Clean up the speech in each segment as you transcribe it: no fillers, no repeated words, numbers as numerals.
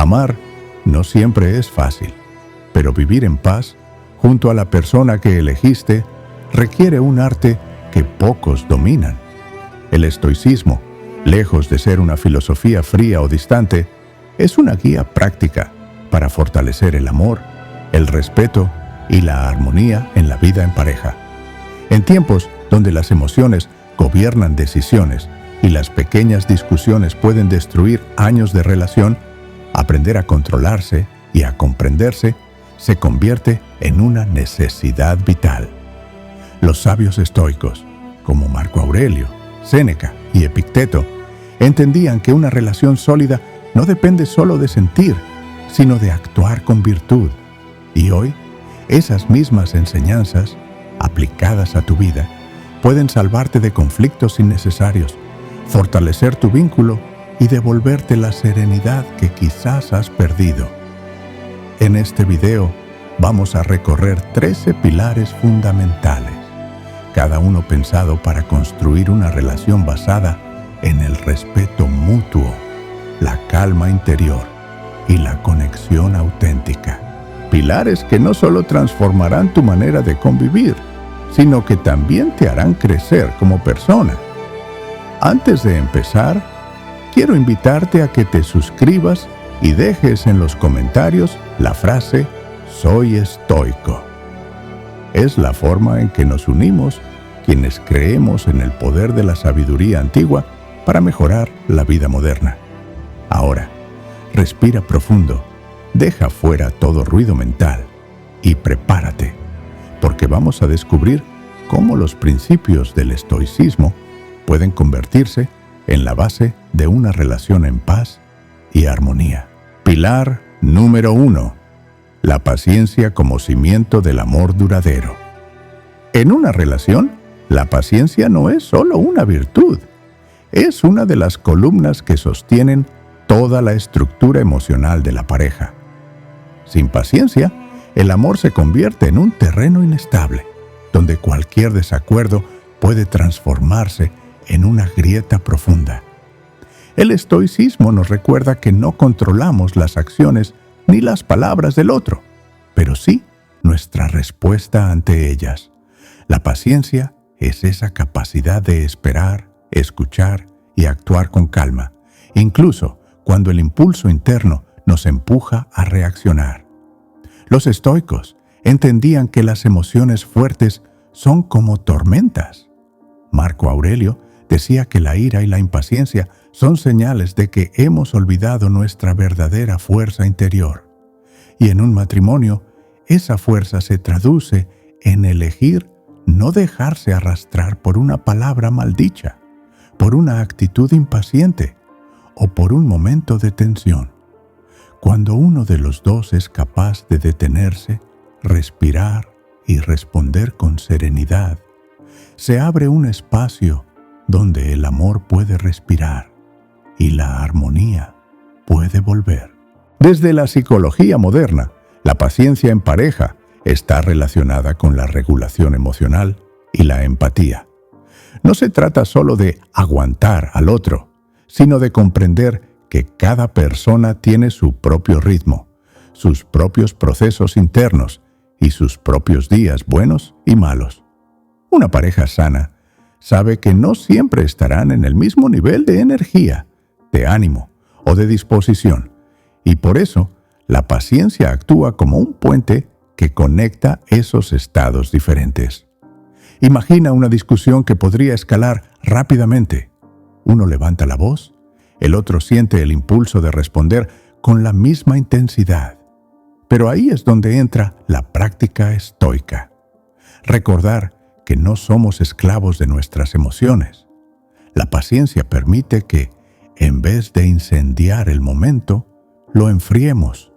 Amar no siempre es fácil, pero vivir en paz junto a la persona que elegiste requiere un arte que pocos dominan. El estoicismo, lejos de ser una filosofía fría o distante, es una guía práctica para fortalecer el amor, el respeto y la armonía en la vida en pareja. En tiempos donde las emociones gobiernan decisiones y las pequeñas discusiones pueden destruir años de relación, aprender a controlarse y a comprenderse se convierte en una necesidad vital. Los sabios estoicos, como Marco Aurelio, Séneca y Epicteto, entendían que una relación sólida no depende solo de sentir, sino de actuar con virtud. Y hoy, esas mismas enseñanzas, aplicadas a tu vida, pueden salvarte de conflictos innecesarios, fortalecer tu vínculo y devolverte la serenidad que quizás has perdido. En este video vamos a recorrer 13 pilares fundamentales, cada uno pensado para construir una relación basada en el respeto mutuo, la calma interior y la conexión auténtica. Pilares que no solo transformarán tu manera de convivir, sino que también te harán crecer como persona. Antes de empezar, quiero invitarte a que te suscribas y dejes en los comentarios la frase "Soy estoico". Es la forma en que nos unimos quienes creemos en el poder de la sabiduría antigua para mejorar la vida moderna. Ahora, respira profundo, deja fuera todo ruido mental y prepárate, porque vamos a descubrir cómo los principios del estoicismo pueden convertirse en la base de una relación en paz y armonía. Pilar número 1. La paciencia como cimiento del amor duradero. En una relación, la paciencia no es solo una virtud, es una de las columnas que sostienen toda la estructura emocional de la pareja. Sin paciencia, el amor se convierte en un terreno inestable, donde cualquier desacuerdo puede transformarse en una grieta profunda. El estoicismo nos recuerda que no controlamos las acciones ni las palabras del otro, pero sí nuestra respuesta ante ellas. La paciencia es esa capacidad de esperar, escuchar y actuar con calma, incluso cuando el impulso interno nos empuja a reaccionar. Los estoicos entendían que las emociones fuertes son como tormentas. Marco Aurelio decía que la ira y la impaciencia son señales de que hemos olvidado nuestra verdadera fuerza interior. Y en un matrimonio, esa fuerza se traduce en elegir no dejarse arrastrar por una palabra maldicha, por una actitud impaciente o por un momento de tensión. Cuando uno de los dos es capaz de detenerse, respirar y responder con serenidad, se abre un espacio donde el amor puede respirar y la armonía puede volver. Desde la psicología moderna, la paciencia en pareja está relacionada con la regulación emocional y la empatía. No se trata solo de aguantar al otro, sino de comprender que cada persona tiene su propio ritmo, sus propios procesos internos y sus propios días buenos y malos. Una pareja sana sabe que no siempre estarán en el mismo nivel de energía, de ánimo o de disposición, y por eso la paciencia actúa como un puente que conecta esos estados diferentes. Imagina una discusión que podría escalar rápidamente. Uno levanta la voz, el otro siente el impulso de responder con la misma intensidad. Pero ahí es donde entra la práctica estoica. Recordar que no somos esclavos de nuestras emociones. La paciencia permite que, en vez de incendiar el momento, lo enfriemos.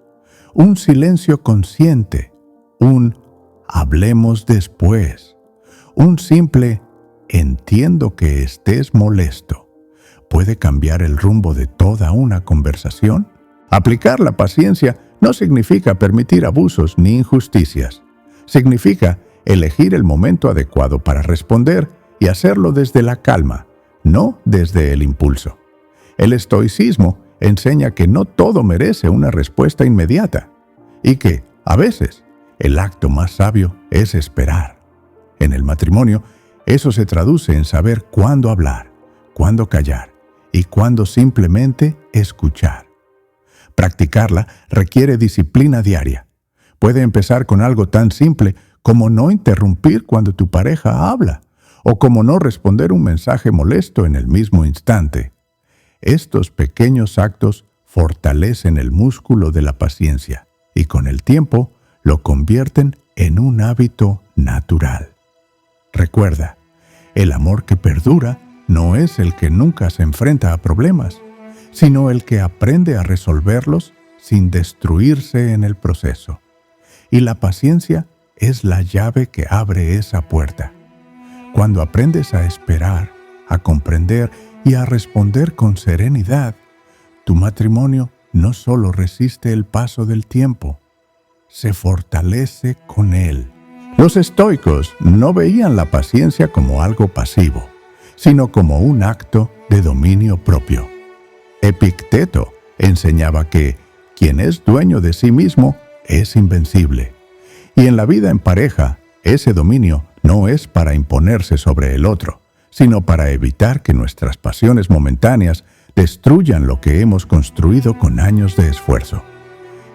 Un silencio consciente, un hablemos después, un simple entiendo que estés molesto, puede cambiar el rumbo de toda una conversación. Aplicar la paciencia no significa permitir abusos ni injusticias. Significa elegir el momento adecuado para responder y hacerlo desde la calma, no desde el impulso. El estoicismo enseña que no todo merece una respuesta inmediata y que, a veces, el acto más sabio es esperar. En el matrimonio, eso se traduce en saber cuándo hablar, cuándo callar y cuándo simplemente escuchar. Practicarla requiere disciplina diaria. Puede empezar con algo tan simple como no interrumpir cuando tu pareja habla o como no responder un mensaje molesto en el mismo instante. Estos pequeños actos fortalecen el músculo de la paciencia y con el tiempo lo convierten en un hábito natural. Recuerda, el amor que perdura no es el que nunca se enfrenta a problemas, sino el que aprende a resolverlos sin destruirse en el proceso. Y la paciencia es la llave que abre esa puerta. Cuando aprendes a esperar, a comprender y a responder con serenidad, tu matrimonio no solo resiste el paso del tiempo, se fortalece con él. Los estoicos no veían la paciencia como algo pasivo, sino como un acto de dominio propio. Epicteto enseñaba que quien es dueño de sí mismo es invencible. Y en la vida en pareja, ese dominio no es para imponerse sobre el otro, sino para evitar que nuestras pasiones momentáneas destruyan lo que hemos construido con años de esfuerzo.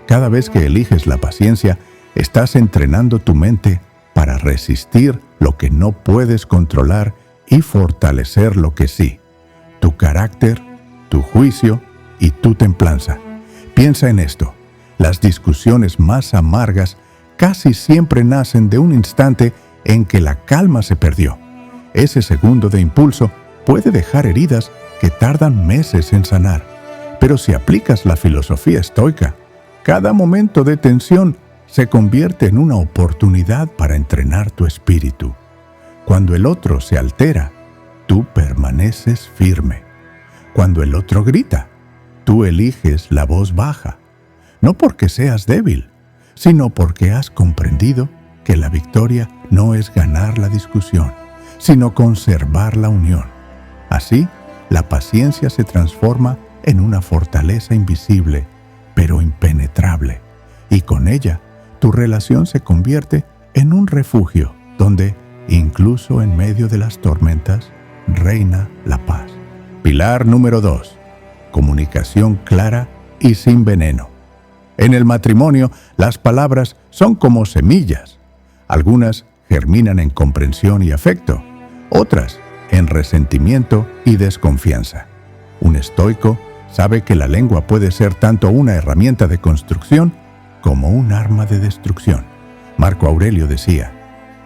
Cada vez que eliges la paciencia, estás entrenando tu mente para resistir lo que no puedes controlar y fortalecer lo que sí: tu carácter, tu juicio y tu templanza. Piensa en esto: las discusiones más amargas casi siempre nacen de un instante en que la calma se perdió. Ese segundo de impulso puede dejar heridas que tardan meses en sanar. Pero si aplicas la filosofía estoica, cada momento de tensión se convierte en una oportunidad para entrenar tu espíritu. Cuando el otro se altera, tú permaneces firme. Cuando el otro grita, tú eliges la voz baja. No porque seas débil, sino porque has comprendido que la victoria no es ganar la discusión, sino conservar la unión. Así, la paciencia se transforma en una fortaleza invisible, pero impenetrable, y con ella, tu relación se convierte en un refugio donde, incluso en medio de las tormentas, reina la paz. Pilar número 2. Comunicación clara y sin veneno. En el matrimonio, las palabras son como semillas. Algunas germinan en comprensión y afecto, otras en resentimiento y desconfianza. Un estoico sabe que la lengua puede ser tanto una herramienta de construcción como un arma de destrucción. Marco Aurelio decía: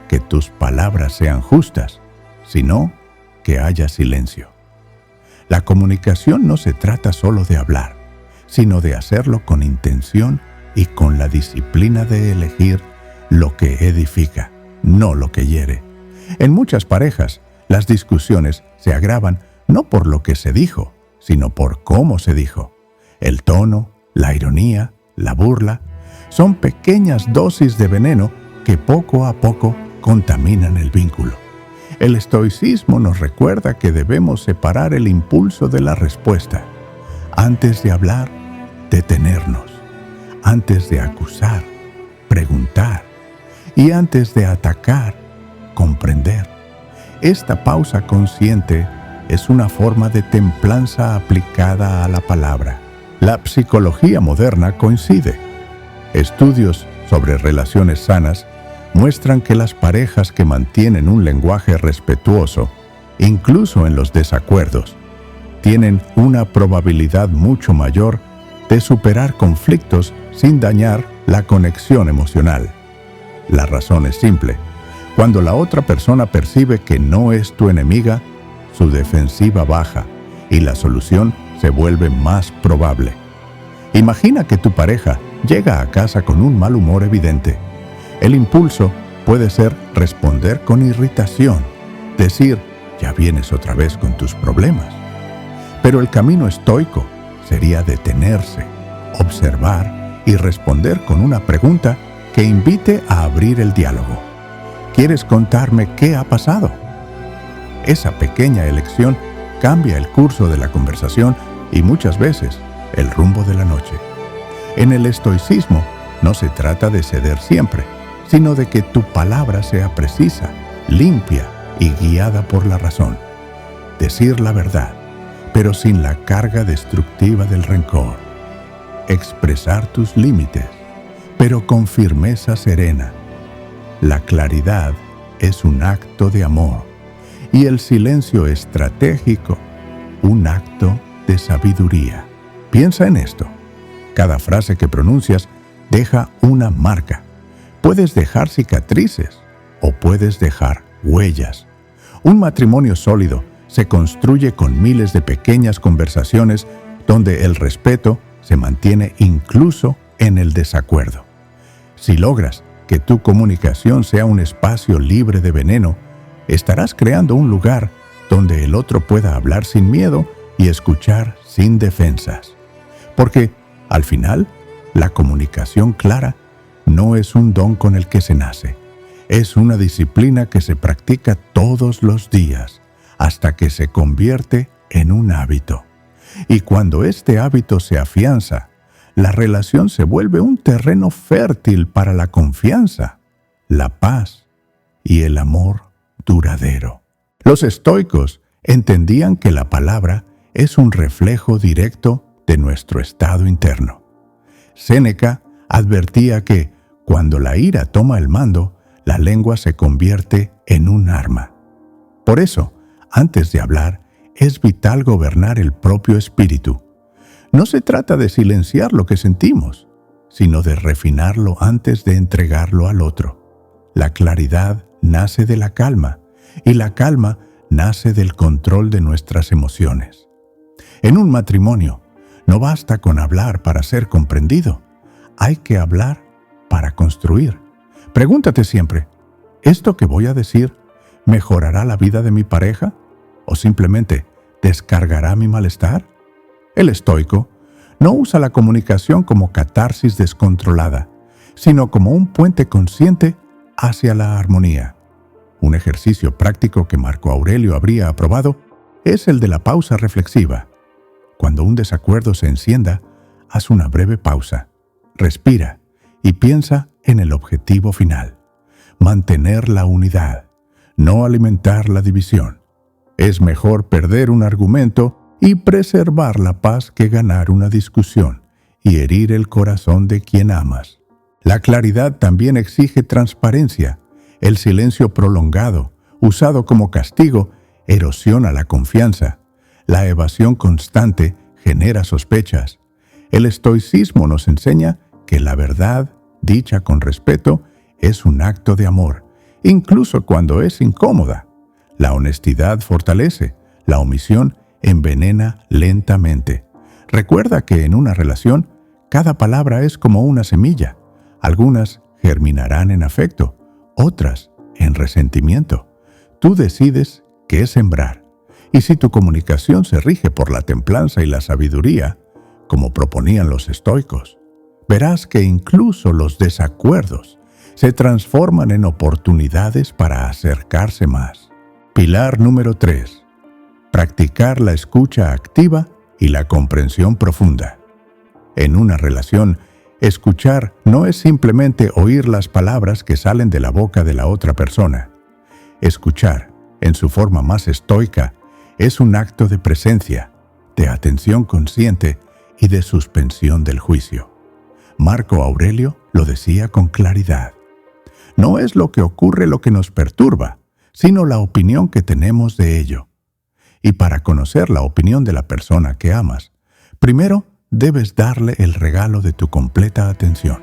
que tus palabras sean justas, sino que haya silencio. La comunicación no se trata solo de hablar, sino de hacerlo con intención y con la disciplina de elegir lo que edifica, no lo que hiere. En muchas parejas, las discusiones se agravan no por lo que se dijo, sino por cómo se dijo. El tono, la ironía, la burla, son pequeñas dosis de veneno que poco a poco contaminan el vínculo. El estoicismo nos recuerda que debemos separar el impulso de la respuesta. Antes de hablar, detenernos. Antes de acusar, preguntar. Y antes de atacar, comprender. Esta pausa consciente es una forma de templanza aplicada a la palabra. La psicología moderna coincide. Estudios sobre relaciones sanas muestran que las parejas que mantienen un lenguaje respetuoso, incluso en los desacuerdos, tienen una probabilidad mucho mayor de superar conflictos sin dañar la conexión emocional. La razón es simple: cuando la otra persona percibe que no es tu enemiga, su defensiva baja y la solución se vuelve más probable. Imagina que tu pareja llega a casa con un mal humor evidente. El impulso puede ser responder con irritación, decir: ya vienes otra vez con tus problemas. Pero el camino estoico sería detenerse, observar y responder con una pregunta que invite a abrir el diálogo. ¿Quieres contarme qué ha pasado? Esa pequeña elección cambia el curso de la conversación y muchas veces el rumbo de la noche. En el estoicismo no se trata de ceder siempre, sino de que tu palabra sea precisa, limpia y guiada por la razón. Decir la verdad, pero sin la carga destructiva del rencor. Expresar tus límites, pero con firmeza serena. La claridad es un acto de amor y el silencio estratégico, un acto de sabiduría. Piensa en esto. Cada frase que pronuncias deja una marca. Puedes dejar cicatrices o puedes dejar huellas. Un matrimonio sólido se construye con miles de pequeñas conversaciones donde el respeto se mantiene incluso en el desacuerdo. Si logras que tu comunicación sea un espacio libre de veneno, estarás creando un lugar donde el otro pueda hablar sin miedo y escuchar sin defensas. Porque, al final, la comunicación clara no es un don con el que se nace. Es una disciplina que se practica todos los días hasta que se convierte en un hábito. Y cuando este hábito se afianza, la relación se vuelve un terreno fértil para la confianza, la paz y el amor duradero. Los estoicos entendían que la palabra es un reflejo directo de nuestro estado interno. Séneca advertía que, cuando la ira toma el mando, la lengua se convierte en un arma. Por eso, antes de hablar, es vital gobernar el propio espíritu. No se trata de silenciar lo que sentimos, sino de refinarlo antes de entregarlo al otro. La claridad nace de la calma, y la calma nace del control de nuestras emociones. En un matrimonio, no basta con hablar para ser comprendido. Hay que hablar para construir. Pregúntate siempre, ¿esto que voy a decir mejorará la vida de mi pareja? ¿O simplemente descargará mi malestar? El estoico no usa la comunicación como catarsis descontrolada, sino como un puente consciente hacia la armonía. Un ejercicio práctico que Marco Aurelio habría aprobado es el de la pausa reflexiva. Cuando un desacuerdo se encienda, haz una breve pausa, respira y piensa en el objetivo final: mantener la unidad, no alimentar la división. Es mejor perder un argumento y preservar la paz que ganar una discusión y herir el corazón de quien amas. La claridad también exige transparencia. El silencio prolongado, usado como castigo, erosiona la confianza. La evasión constante genera sospechas. El estoicismo nos enseña que la verdad, dicha con respeto, es un acto de amor, incluso cuando es incómoda. La honestidad fortalece, la omisión envenena lentamente. Recuerda que en una relación, cada palabra es como una semilla. Algunas germinarán en afecto, otras en resentimiento. Tú decides qué sembrar. Y si tu comunicación se rige por la templanza y la sabiduría, como proponían los estoicos, verás que incluso los desacuerdos se transforman en oportunidades para acercarse más. Pilar número 3. Practicar la escucha activa y la comprensión profunda. En una relación, escuchar no es simplemente oír las palabras que salen de la boca de la otra persona. Escuchar, en su forma más estoica, es un acto de presencia, de atención consciente y de suspensión del juicio. Marco Aurelio lo decía con claridad. No es lo que ocurre lo que nos perturba, sino la opinión que tenemos de ello. Y para conocer la opinión de la persona que amas, primero debes darle el regalo de tu completa atención.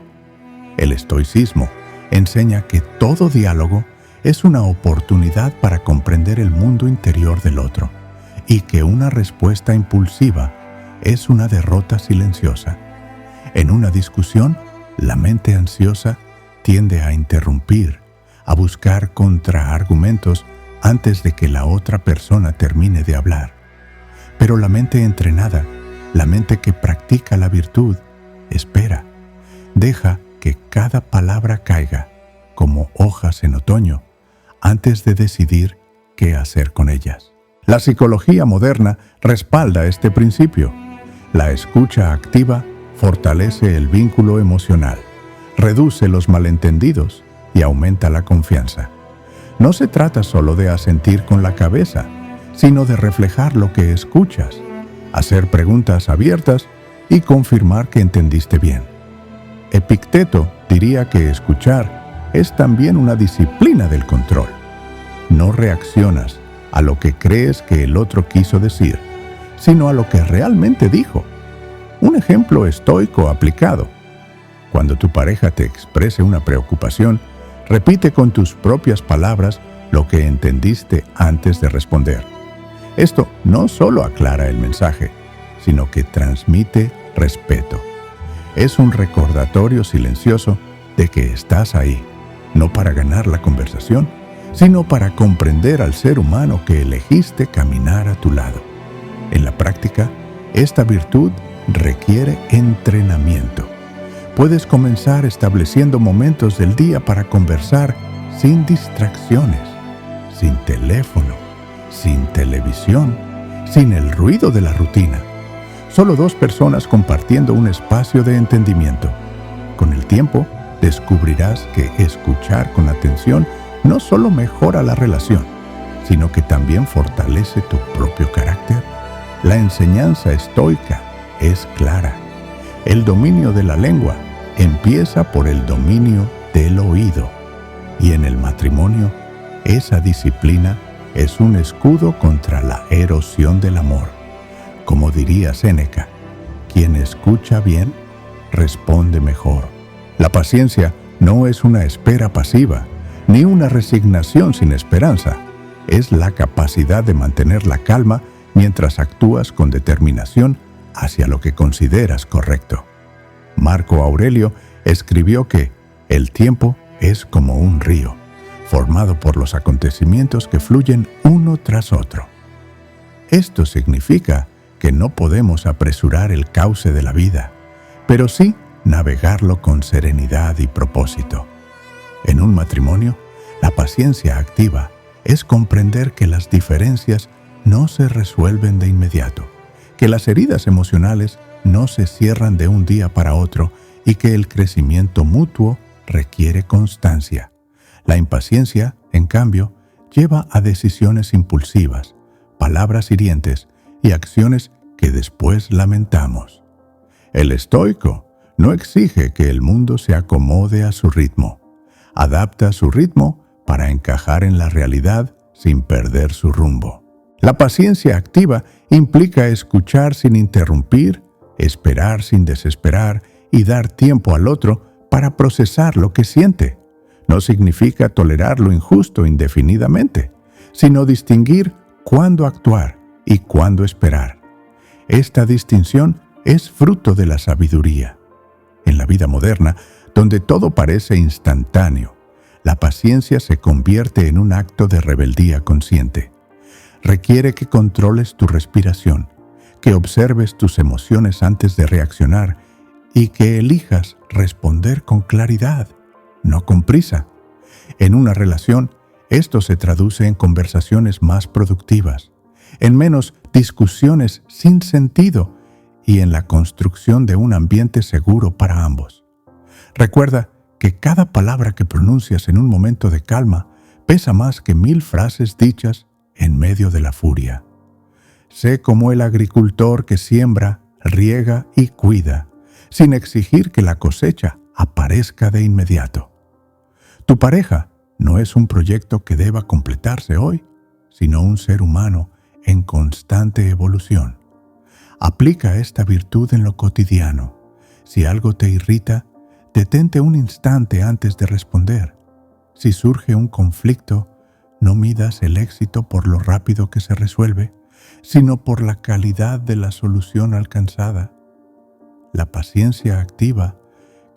El estoicismo enseña que todo diálogo es una oportunidad para comprender el mundo interior del otro, y que una respuesta impulsiva es una derrota silenciosa. En una discusión, la mente ansiosa tiende a interrumpir, a buscar contraargumentos antes de que la otra persona termine de hablar. Pero la mente entrenada, la mente que practica la virtud, espera, deja que cada palabra caiga como hojas en otoño antes de decidir qué hacer con ellas. La psicología moderna respalda este principio. La escucha activa fortalece el vínculo emocional, reduce los malentendidos y aumenta la confianza. No se trata solo de asentir con la cabeza, sino de reflejar lo que escuchas, hacer preguntas abiertas y confirmar que entendiste bien. Epicteto diría que escuchar es también una disciplina del control. No reaccionas a lo que crees que el otro quiso decir, sino a lo que realmente dijo. Un ejemplo estoico aplicado. Cuando tu pareja te exprese una preocupación, repite con tus propias palabras lo que entendiste antes de responder. Esto no solo aclara el mensaje, sino que transmite respeto. Es un recordatorio silencioso de que estás ahí, no para ganar la conversación, sino para comprender al ser humano que elegiste caminar a tu lado. En la práctica, esta virtud requiere entrenamiento. Puedes comenzar estableciendo momentos del día para conversar sin distracciones, sin teléfono, sin televisión, sin el ruido de la rutina. Solo dos personas compartiendo un espacio de entendimiento. Con el tiempo, descubrirás que escuchar con atención no solo mejora la relación, sino que también fortalece tu propio carácter. La enseñanza estoica es clara. El dominio de la lengua empieza por el dominio del oído. Y en el matrimonio, esa disciplina es un escudo contra la erosión del amor. Como diría Séneca, quien escucha bien, responde mejor. La paciencia no es una espera pasiva, ni una resignación sin esperanza. Es la capacidad de mantener la calma mientras actúas con determinación hacia lo que consideras correcto. Marco Aurelio escribió que el tiempo es como un río, formado por los acontecimientos que fluyen uno tras otro. Esto significa que no podemos apresurar el cauce de la vida, pero sí navegarlo con serenidad y propósito. En un matrimonio, la paciencia activa es comprender que las diferencias no se resuelven de inmediato, que las heridas emocionales no se cierran de un día para otro y que el crecimiento mutuo requiere constancia. La impaciencia, en cambio, lleva a decisiones impulsivas, palabras hirientes y acciones que después lamentamos. El estoico no exige que el mundo se acomode a su ritmo. Adapta su ritmo para encajar en la realidad sin perder su rumbo. La paciencia activa implica escuchar sin interrumpir, esperar sin desesperar y dar tiempo al otro para procesar lo que siente. No significa tolerar lo injusto indefinidamente, sino distinguir cuándo actuar y cuándo esperar. Esta distinción es fruto de la sabiduría. En la vida moderna, donde todo parece instantáneo, la paciencia se convierte en un acto de rebeldía consciente. Requiere que controles tu respiración, que observes tus emociones antes de reaccionar y que elijas responder con claridad, no con prisa. En una relación, esto se traduce en conversaciones más productivas, en menos discusiones sin sentido y en la construcción de un ambiente seguro para ambos. Recuerda que cada palabra que pronuncias en un momento de calma pesa más que 1000 frases dichas en medio de la furia. Sé como el agricultor que siembra, riega y cuida, sin exigir que la cosecha aparezca de inmediato. Tu pareja no es un proyecto que deba completarse hoy, sino un ser humano en constante evolución. Aplica esta virtud en lo cotidiano. Si algo te irrita, detente un instante antes de responder. Si surge un conflicto, no midas el éxito por lo rápido que se resuelve, sino por la calidad de la solución alcanzada. La paciencia activa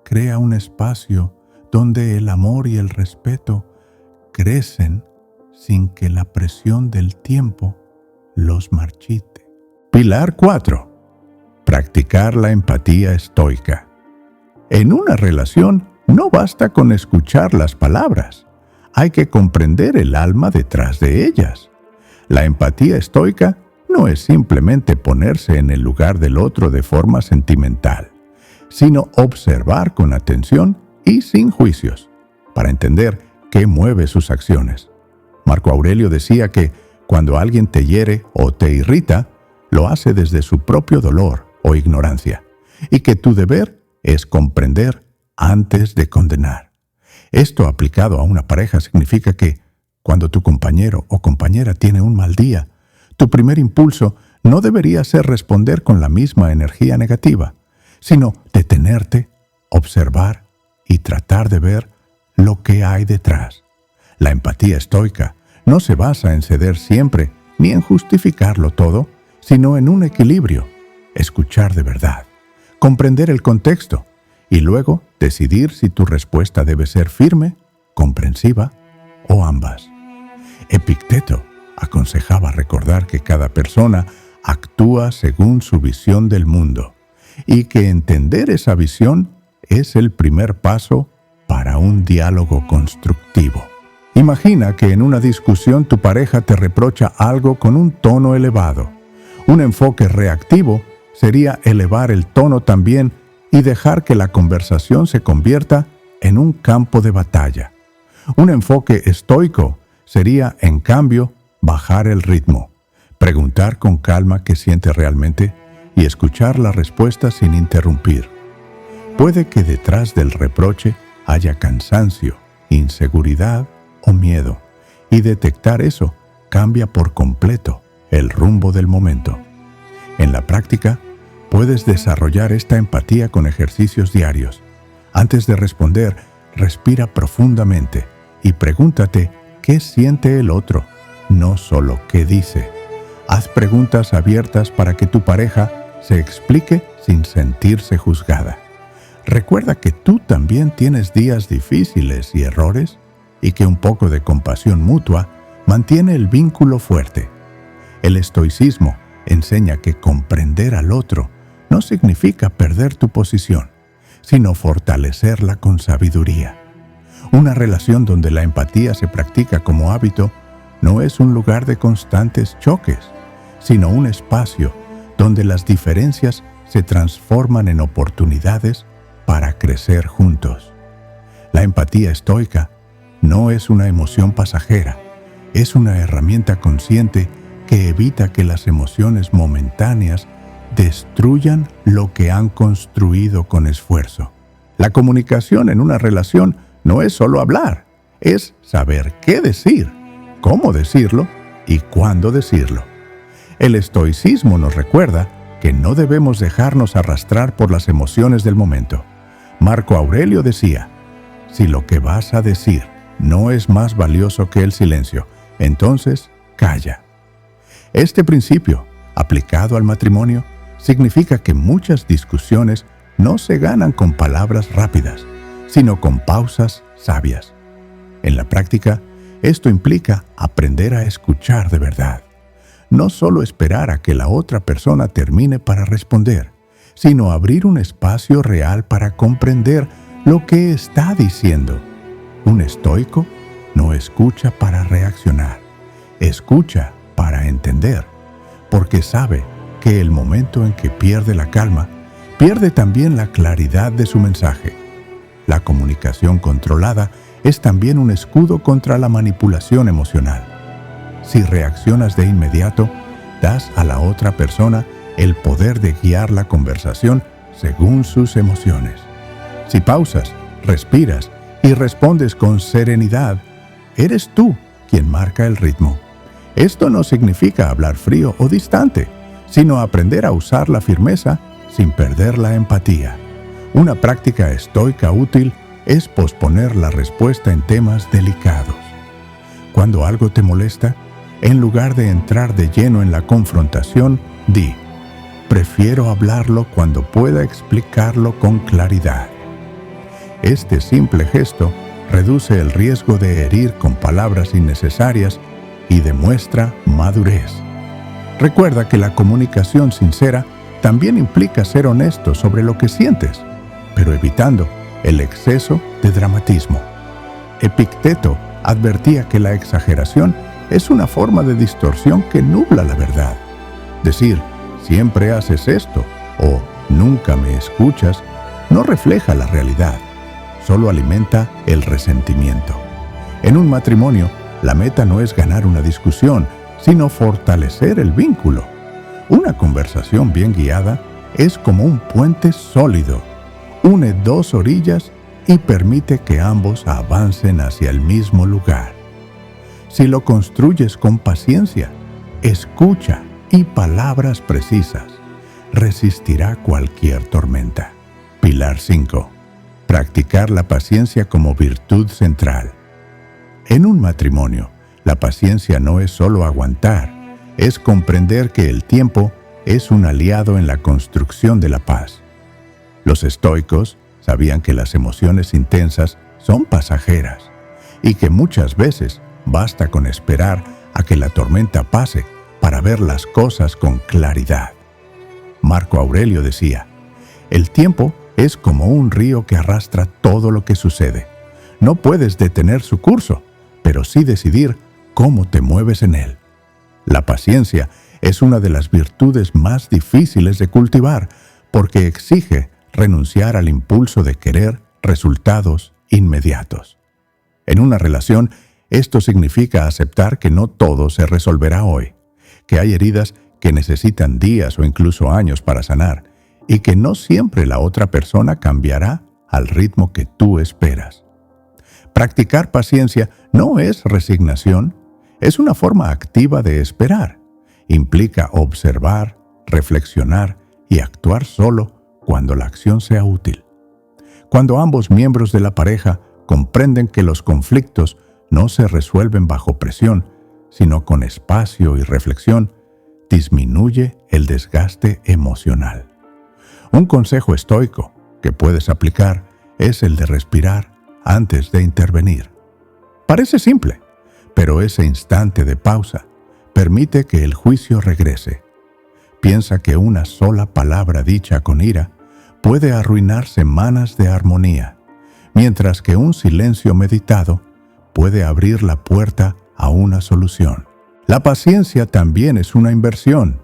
crea un espacio donde el amor y el respeto crecen sin que la presión del tiempo los marchite. Pilar 4. Practicar la empatía estoica. En una relación no basta con escuchar las palabras, hay que comprender el alma detrás de ellas. La empatía estoica no es simplemente ponerse en el lugar del otro de forma sentimental, sino observar con atención y sin juicios, para entender qué mueve sus acciones. Marco Aurelio decía que cuando alguien te hiere o te irrita, lo hace desde su propio dolor o ignorancia, y que tu deber es comprender antes de condenar. Esto aplicado a una pareja significa que, cuando tu compañero o compañera tiene un mal día, tu primer impulso no debería ser responder con la misma energía negativa, sino detenerte, observar y tratar de ver lo que hay detrás. La empatía estoica no se basa en ceder siempre ni en justificarlo todo, sino en un equilibrio, escuchar de verdad, comprender el contexto y luego decidir si tu respuesta debe ser firme, comprensiva o ambas. Epicteto aconsejaba recordar que cada persona actúa según su visión del mundo y que entender esa visión es el primer paso para un diálogo constructivo. Imagina que en una discusión tu pareja te reprocha algo con un tono elevado. Un enfoque reactivo sería elevar el tono también y dejar que la conversación se convierta en un campo de batalla. Un enfoque estoico sería, en cambio, bajar el ritmo, preguntar con calma qué siente realmente y escuchar la respuesta sin interrumpir. Puede que detrás del reproche haya cansancio, inseguridad o miedo, y detectar eso cambia por completo el rumbo del momento. En la práctica, puedes desarrollar esta empatía con ejercicios diarios. Antes de responder, respira profundamente y pregúntate qué siente el otro, no solo qué dice. Haz preguntas abiertas para que tu pareja se explique sin sentirse juzgada. Recuerda que tú también tienes días difíciles y errores y que un poco de compasión mutua mantiene el vínculo fuerte. El estoicismo enseña que comprender al otro no significa perder tu posición, sino fortalecerla con sabiduría. Una relación donde la empatía se practica como hábito no es un lugar de constantes choques, sino un espacio donde las diferencias se transforman en oportunidades para crecer juntos. La empatía estoica no es una emoción pasajera, es una herramienta consciente que evita que las emociones momentáneas destruyan lo que han construido con esfuerzo. La comunicación en una relación no es solo hablar, es saber qué decir, cómo decirlo y cuándo decirlo. El estoicismo nos recuerda que no debemos dejarnos arrastrar por las emociones del momento. Marco Aurelio decía, si lo que vas a decir no es más valioso que el silencio, entonces calla. Este principio, aplicado al matrimonio, significa que muchas discusiones no se ganan con palabras rápidas, sino con pausas sabias. En la práctica, esto implica aprender a escuchar de verdad. No solo esperar a que la otra persona termine para responder, sino abrir un espacio real para comprender lo que está diciendo. Un estoico no escucha para reaccionar, escucha para entender, porque sabe que el momento en que pierde la calma, pierde también la claridad de su mensaje. La comunicación controlada es también un escudo contra la manipulación emocional. Si reaccionas de inmediato, das a la otra persona el poder de guiar la conversación según sus emociones. Si pausas, respiras y respondes con serenidad, eres tú quien marca el ritmo. Esto no significa hablar frío o distante, sino aprender a usar la firmeza sin perder la empatía. Una práctica estoica útil es posponer la respuesta en temas delicados. Cuando algo te molesta, en lugar de entrar de lleno en la confrontación, di, prefiero hablarlo cuando pueda explicarlo con claridad. Este simple gesto reduce el riesgo de herir con palabras innecesarias y demuestra madurez. Recuerda que la comunicación sincera también implica ser honesto sobre lo que sientes, pero evitando el exceso de dramatismo. Epicteto advertía que la exageración es una forma de distorsión que nubla la verdad. Decir, siempre haces esto o nunca me escuchas, no refleja la realidad, solo alimenta el resentimiento. En un matrimonio, la meta no es ganar una discusión, sino fortalecer el vínculo. Una conversación bien guiada es como un puente sólido. Une dos orillas y permite que ambos avancen hacia el mismo lugar. Si lo construyes con paciencia, escucha y palabras precisas, resistirá cualquier tormenta. Pilar 5. Practicar la paciencia como virtud central. En un matrimonio, la paciencia no es solo aguantar, es comprender que el tiempo es un aliado en la construcción de la paz. Los estoicos sabían que las emociones intensas son pasajeras y que muchas veces basta con esperar a que la tormenta pase para ver las cosas con claridad. Marco Aurelio decía, el tiempo es como un río que arrastra todo lo que sucede. No puedes detener su curso, pero sí decidir cómo te mueves en él. La paciencia es una de las virtudes más difíciles de cultivar porque exige renunciar al impulso de querer resultados inmediatos. En una relación, esto significa aceptar que no todo se resolverá hoy, que hay heridas que necesitan días o incluso años para sanar y que no siempre la otra persona cambiará al ritmo que tú esperas. Practicar paciencia no es resignación, es una forma activa de esperar. Implica observar, reflexionar y actuar solo cuando la acción sea útil. Cuando ambos miembros de la pareja comprenden que los conflictos no se resuelven bajo presión, sino con espacio y reflexión, disminuye el desgaste emocional. Un consejo estoico que puedes aplicar es el de respirar antes de intervenir. Parece simple, pero ese instante de pausa permite que el juicio regrese. Piensa que una sola palabra dicha con ira puede arruinar semanas de armonía, mientras que un silencio meditado puede abrir la puerta a una solución. La paciencia también es una inversión.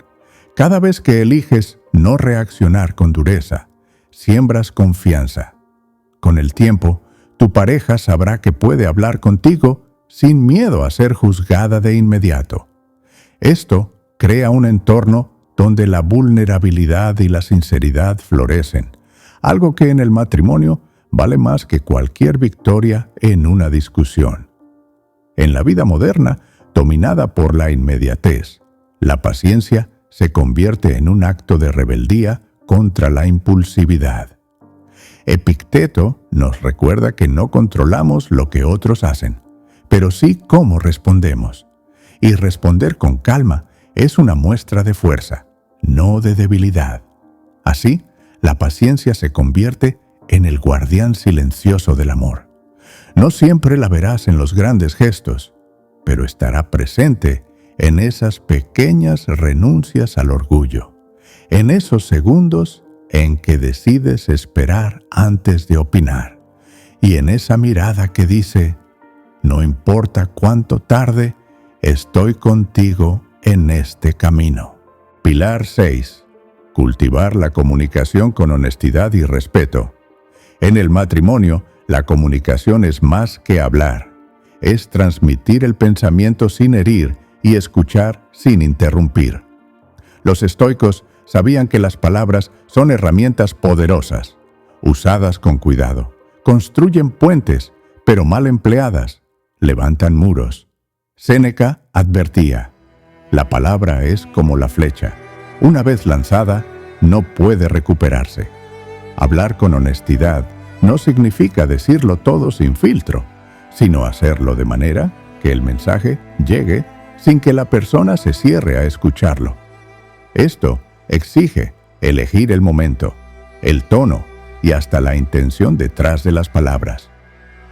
Cada vez que eliges no reaccionar con dureza, siembras confianza. Con el tiempo, tu pareja sabrá que puede hablar contigo sin miedo a ser juzgada de inmediato. Esto crea un entorno donde la vulnerabilidad y la sinceridad florecen, algo que en el matrimonio vale más que cualquier victoria en una discusión. En la vida moderna, dominada por la inmediatez, la paciencia se convierte en un acto de rebeldía contra la impulsividad. Epicteto nos recuerda que no controlamos lo que otros hacen, pero sí cómo respondemos. Y responder con calma es una muestra de fuerza, no de debilidad. Así, la paciencia se convierte en el guardián silencioso del amor. No siempre la verás en los grandes gestos, pero estará presente en esas pequeñas renuncias al orgullo, en esos segundos en que decides esperar antes de opinar, y en esa mirada que dice, no importa cuánto tarde, estoy contigo en este camino. Pilar 6. Cultivar la comunicación con honestidad y respeto. En el matrimonio, la comunicación es más que hablar. Es transmitir el pensamiento sin herir y escuchar sin interrumpir. Los estoicos sabían que las palabras son herramientas poderosas. Usadas con cuidado, construyen puentes, pero mal empleadas, levantan muros. Séneca advertía, la palabra es como la flecha. Una vez lanzada, no puede recuperarse. Hablar con honestidad no significa decirlo todo sin filtro, sino hacerlo de manera que el mensaje llegue sin que la persona se cierre a escucharlo. Esto exige elegir el momento, el tono y hasta la intención detrás de las palabras.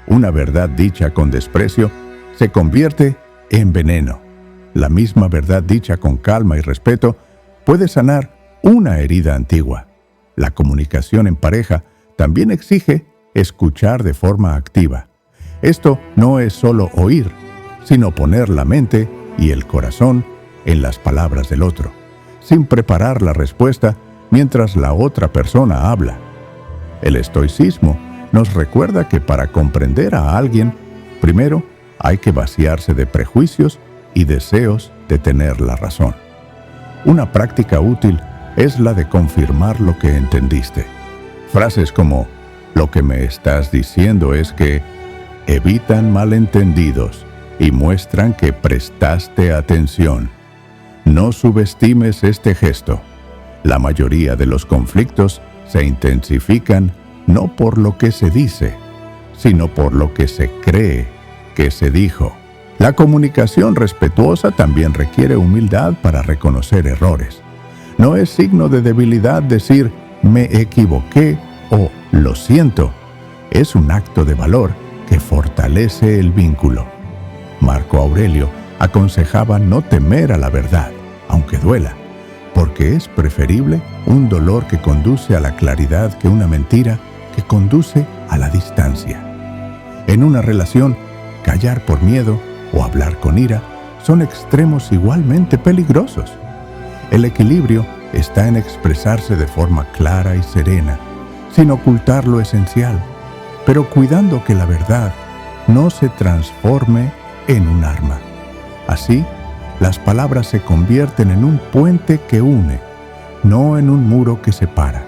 Una verdad dicha con desprecio se convierte en veneno. La misma verdad dicha con calma y respeto puede sanar una herida antigua. La comunicación en pareja también exige escuchar de forma activa. Esto no es solo oír, sino poner la mente y el corazón en las palabras del otro. sin preparar la respuesta mientras la otra persona habla. El estoicismo nos recuerda que para comprender a alguien, primero hay que vaciarse de prejuicios y deseos de tener la razón. Una práctica útil es la de confirmar lo que entendiste. Frases como "lo que me estás diciendo es que" evitan malentendidos y muestran que prestaste atención. No subestimes este gesto. La mayoría de los conflictos se intensifican no por lo que se dice, sino por lo que se cree que se dijo. La comunicación respetuosa también requiere humildad para reconocer errores. No es signo de debilidad decir "me equivoqué" o "lo siento". Es un acto de valor que fortalece el vínculo. Marco Aurelio aconsejaba no temer a la verdad, aunque duela, porque es preferible un dolor que conduce a la claridad que una mentira que conduce a la distancia. En una relación, callar por miedo o hablar con ira son extremos igualmente peligrosos. El equilibrio está en expresarse de forma clara y serena, sin ocultar lo esencial, pero cuidando que la verdad no se transforme en un arma. Así, las palabras se convierten en un puente que une, no en un muro que separa.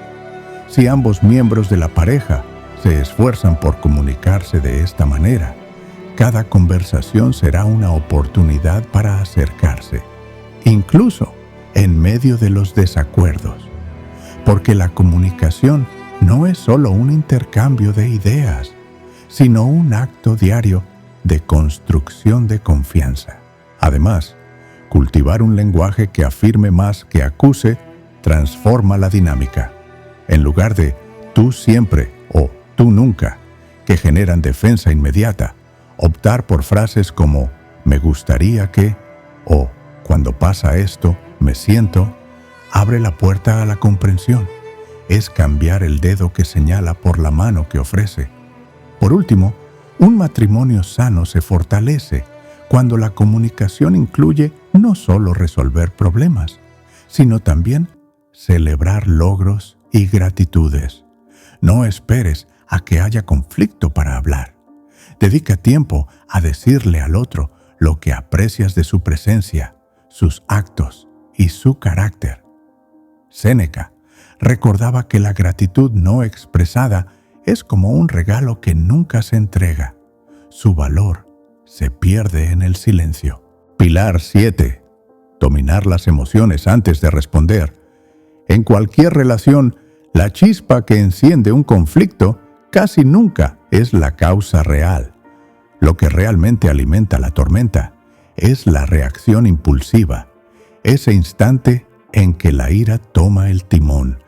Si ambos miembros de la pareja se esfuerzan por comunicarse de esta manera, cada conversación será una oportunidad para acercarse, incluso en medio de los desacuerdos, porque la comunicación no es solo un intercambio de ideas, sino un acto diario de construcción de confianza. Además, cultivar un lenguaje que afirme más que acuse transforma la dinámica. En lugar de "tú siempre" o "tú nunca", que generan defensa inmediata, optar por frases como "me gustaría que" o "cuando pasa esto, me siento", abre la puerta a la comprensión. Es cambiar el dedo que señala por la mano que ofrece. Por último, un matrimonio sano se fortalece cuando la comunicación incluye no solo resolver problemas, sino también celebrar logros y gratitudes. No esperes a que haya conflicto para hablar. Dedica tiempo a decirle al otro lo que aprecias de su presencia, sus actos y su carácter. Séneca recordaba que la gratitud no expresada es como un regalo que nunca se entrega. Su valor se pierde en el silencio. Pilar 7. Dominar las emociones antes de responder. En cualquier relación, la chispa que enciende un conflicto casi nunca es la causa real. Lo que realmente alimenta la tormenta es la reacción impulsiva, ese instante en que la ira toma el timón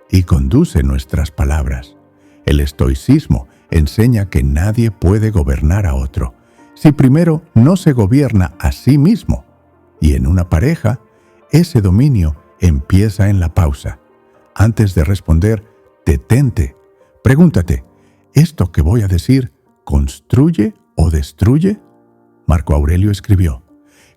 y conduce nuestras palabras. El estoicismo enseña que nadie puede gobernar a otro si primero no se gobierna a sí mismo. Y en una pareja, ese dominio empieza en la pausa. Antes de responder, detente. Pregúntate, ¿esto que voy a decir construye o destruye? Marco Aurelio escribió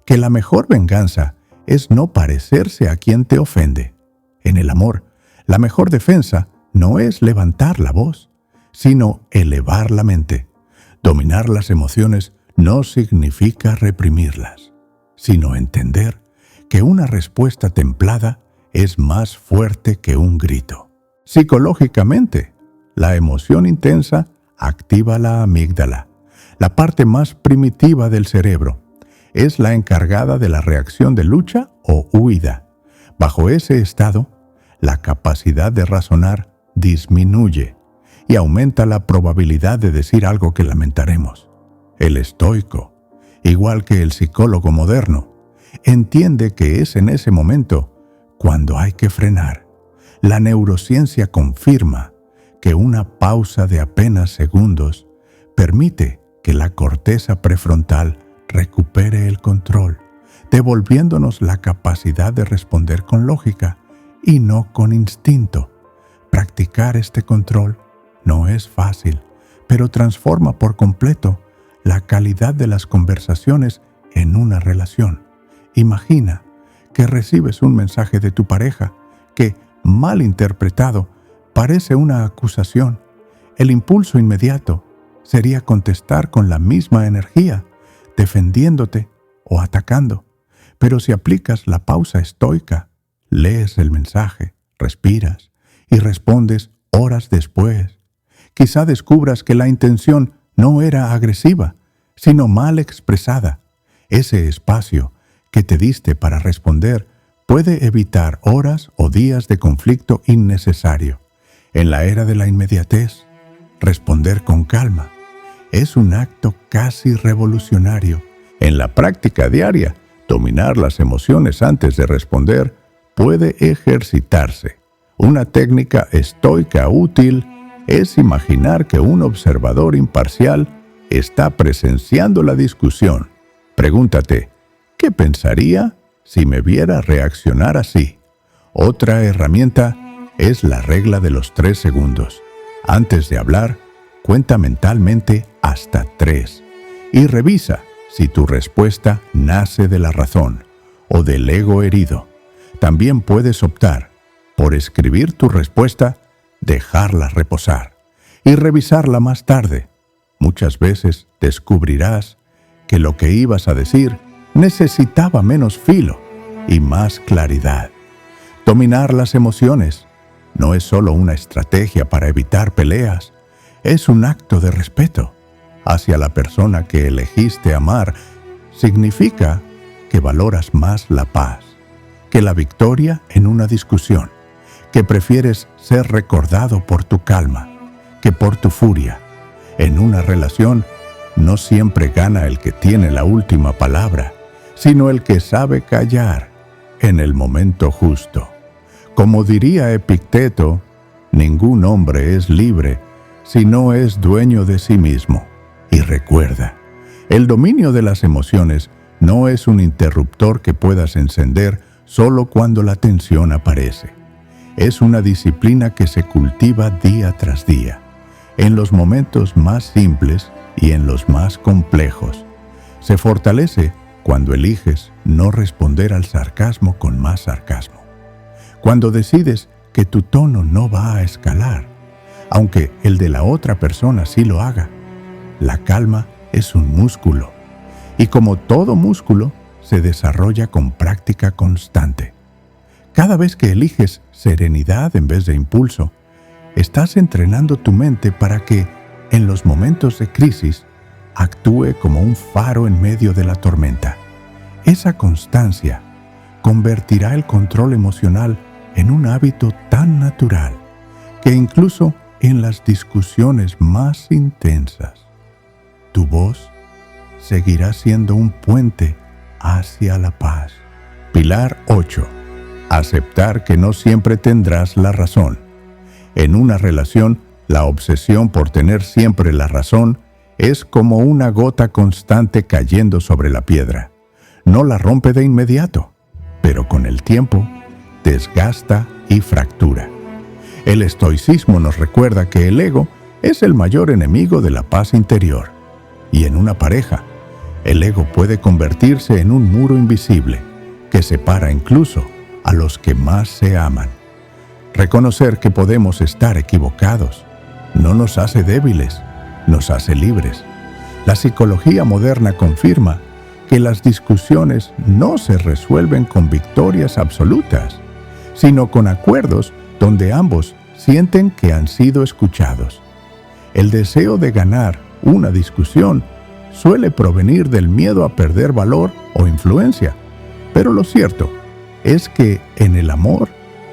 que la mejor venganza es no parecerse a quien te ofende. En el amor, la mejor defensa no es levantar la voz, sino elevar la mente. Dominar las emociones no significa reprimirlas, sino entender que una respuesta templada es más fuerte que un grito. Psicológicamente, la emoción intensa activa la amígdala, la parte más primitiva del cerebro. Es la encargada de la reacción de lucha o huida. Bajo ese estado, la capacidad de razonar disminuye y aumenta la probabilidad de decir algo que lamentaremos. El estoico, igual que el psicólogo moderno, entiende que es en ese momento cuando hay que frenar. La neurociencia confirma que una pausa de apenas segundos permite que la corteza prefrontal recupere el control, devolviéndonos la capacidad de responder con lógica y no con instinto. Practicar este control no es fácil, pero transforma por completo la calidad de las conversaciones en una relación. Imagina que recibes un mensaje de tu pareja que, mal interpretado, parece una acusación, el impulso inmediato sería contestar con la misma energía, defendiéndote o atacando. Pero si aplicas la pausa estoica, lees el mensaje, respiras y respondes horas después, quizá descubras que la intención no era agresiva, sino mal expresada. Ese espacio que te diste para responder puede evitar horas o días de conflicto innecesario. En la era de la inmediatez, responder con calma es un acto casi revolucionario. En la práctica diaria, dominar las emociones antes de responder puede ejercitarse. Una técnica estoica útil es imaginar que un observador imparcial está presenciando la discusión. Pregúntate, ¿qué pensaría si me viera reaccionar así? Otra herramienta es la regla de los 3 segundos. Antes de hablar, cuenta mentalmente hasta 3 y revisa si tu respuesta nace de la razón o del ego herido. También puedes optar por escribir tu respuesta, dejarla reposar y revisarla más tarde. Muchas veces descubrirás que lo que ibas a decir necesitaba menos filo y más claridad. Dominar las emociones no es solo una estrategia para evitar peleas, es un acto de respeto hacia la persona que elegiste amar. Significa que valoras más la paz que la victoria en una discusión, que prefieres ser recordado por tu calma que por tu furia. En una relación, no siempre gana el que tiene la última palabra, sino el que sabe callar en el momento justo. Como diría Epicteto, ningún hombre es libre si no es dueño de sí mismo. Y recuerda, el dominio de las emociones no es un interruptor que puedas encender solo cuando la tensión aparece. Es una disciplina que se cultiva día tras día, en los momentos más simples y en los más complejos. Se fortalece cuando eliges no responder al sarcasmo con más sarcasmo. Cuando decides que tu tono no va a escalar, aunque el de la otra persona sí lo haga. La calma es un músculo, y como todo músculo, se desarrolla con práctica constante. Cada vez que eliges serenidad en vez de impulso, estás entrenando tu mente para que, en los momentos de crisis, actúe como un faro en medio de la tormenta. Esa constancia convertirá el control emocional en un hábito tan natural que incluso en las discusiones más intensas, tu voz seguirá siendo un puente hacia la paz. Pilar 8. Aceptar que no siempre tendrás la razón. En una relación, la obsesión por tener siempre la razón es como una gota constante cayendo sobre la piedra. No la rompe de inmediato, pero con el tiempo desgasta y fractura. El estoicismo nos recuerda que el ego es el mayor enemigo de la paz interior. Y en una pareja, el ego puede convertirse en un muro invisible que separa incluso a los que más se aman. Reconocer que podemos estar equivocados no nos hace débiles, nos hace libres. La psicología moderna confirma que las discusiones no se resuelven con victorias absolutas, sino con acuerdos donde ambos sienten que han sido escuchados. El deseo de ganar una discusión suele provenir del miedo a perder valor o influencia, pero lo cierto es que en el amor,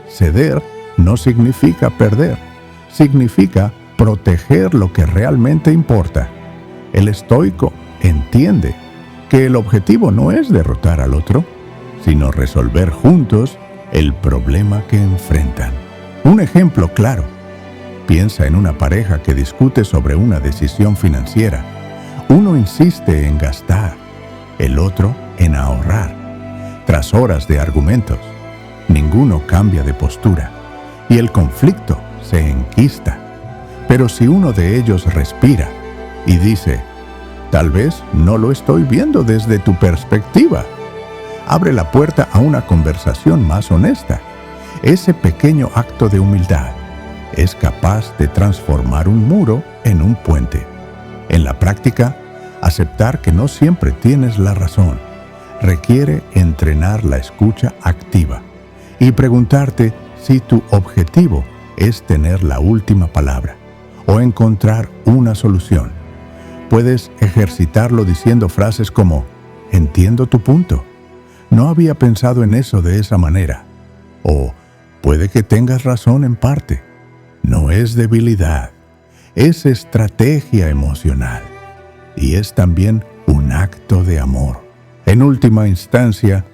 ceder no significa perder, significa proteger lo que realmente importa. El estoico entiende que el objetivo no es derrotar al otro, sino resolver juntos el problema que enfrentan. Un ejemplo claro. Piensa en una pareja que discute sobre una decisión financiera. Uno insiste en gastar, el otro en ahorrar. Tras horas de argumentos, ninguno cambia de postura y el conflicto se enquista. Pero si uno de ellos respira y dice, tal vez no lo estoy viendo desde tu perspectiva, abre la puerta a una conversación más honesta. Ese pequeño acto de humildad es capaz de transformar un muro en un puente. En la práctica, aceptar que no siempre tienes la razón requiere entrenar la escucha activa y preguntarte si tu objetivo es tener la última palabra o encontrar una solución. Puedes ejercitarlo diciendo frases como: entiendo tu punto, no había pensado en eso de esa manera, o puede que tengas razón en parte. No es debilidad, es estrategia emocional y es también un acto de amor. En última instancia,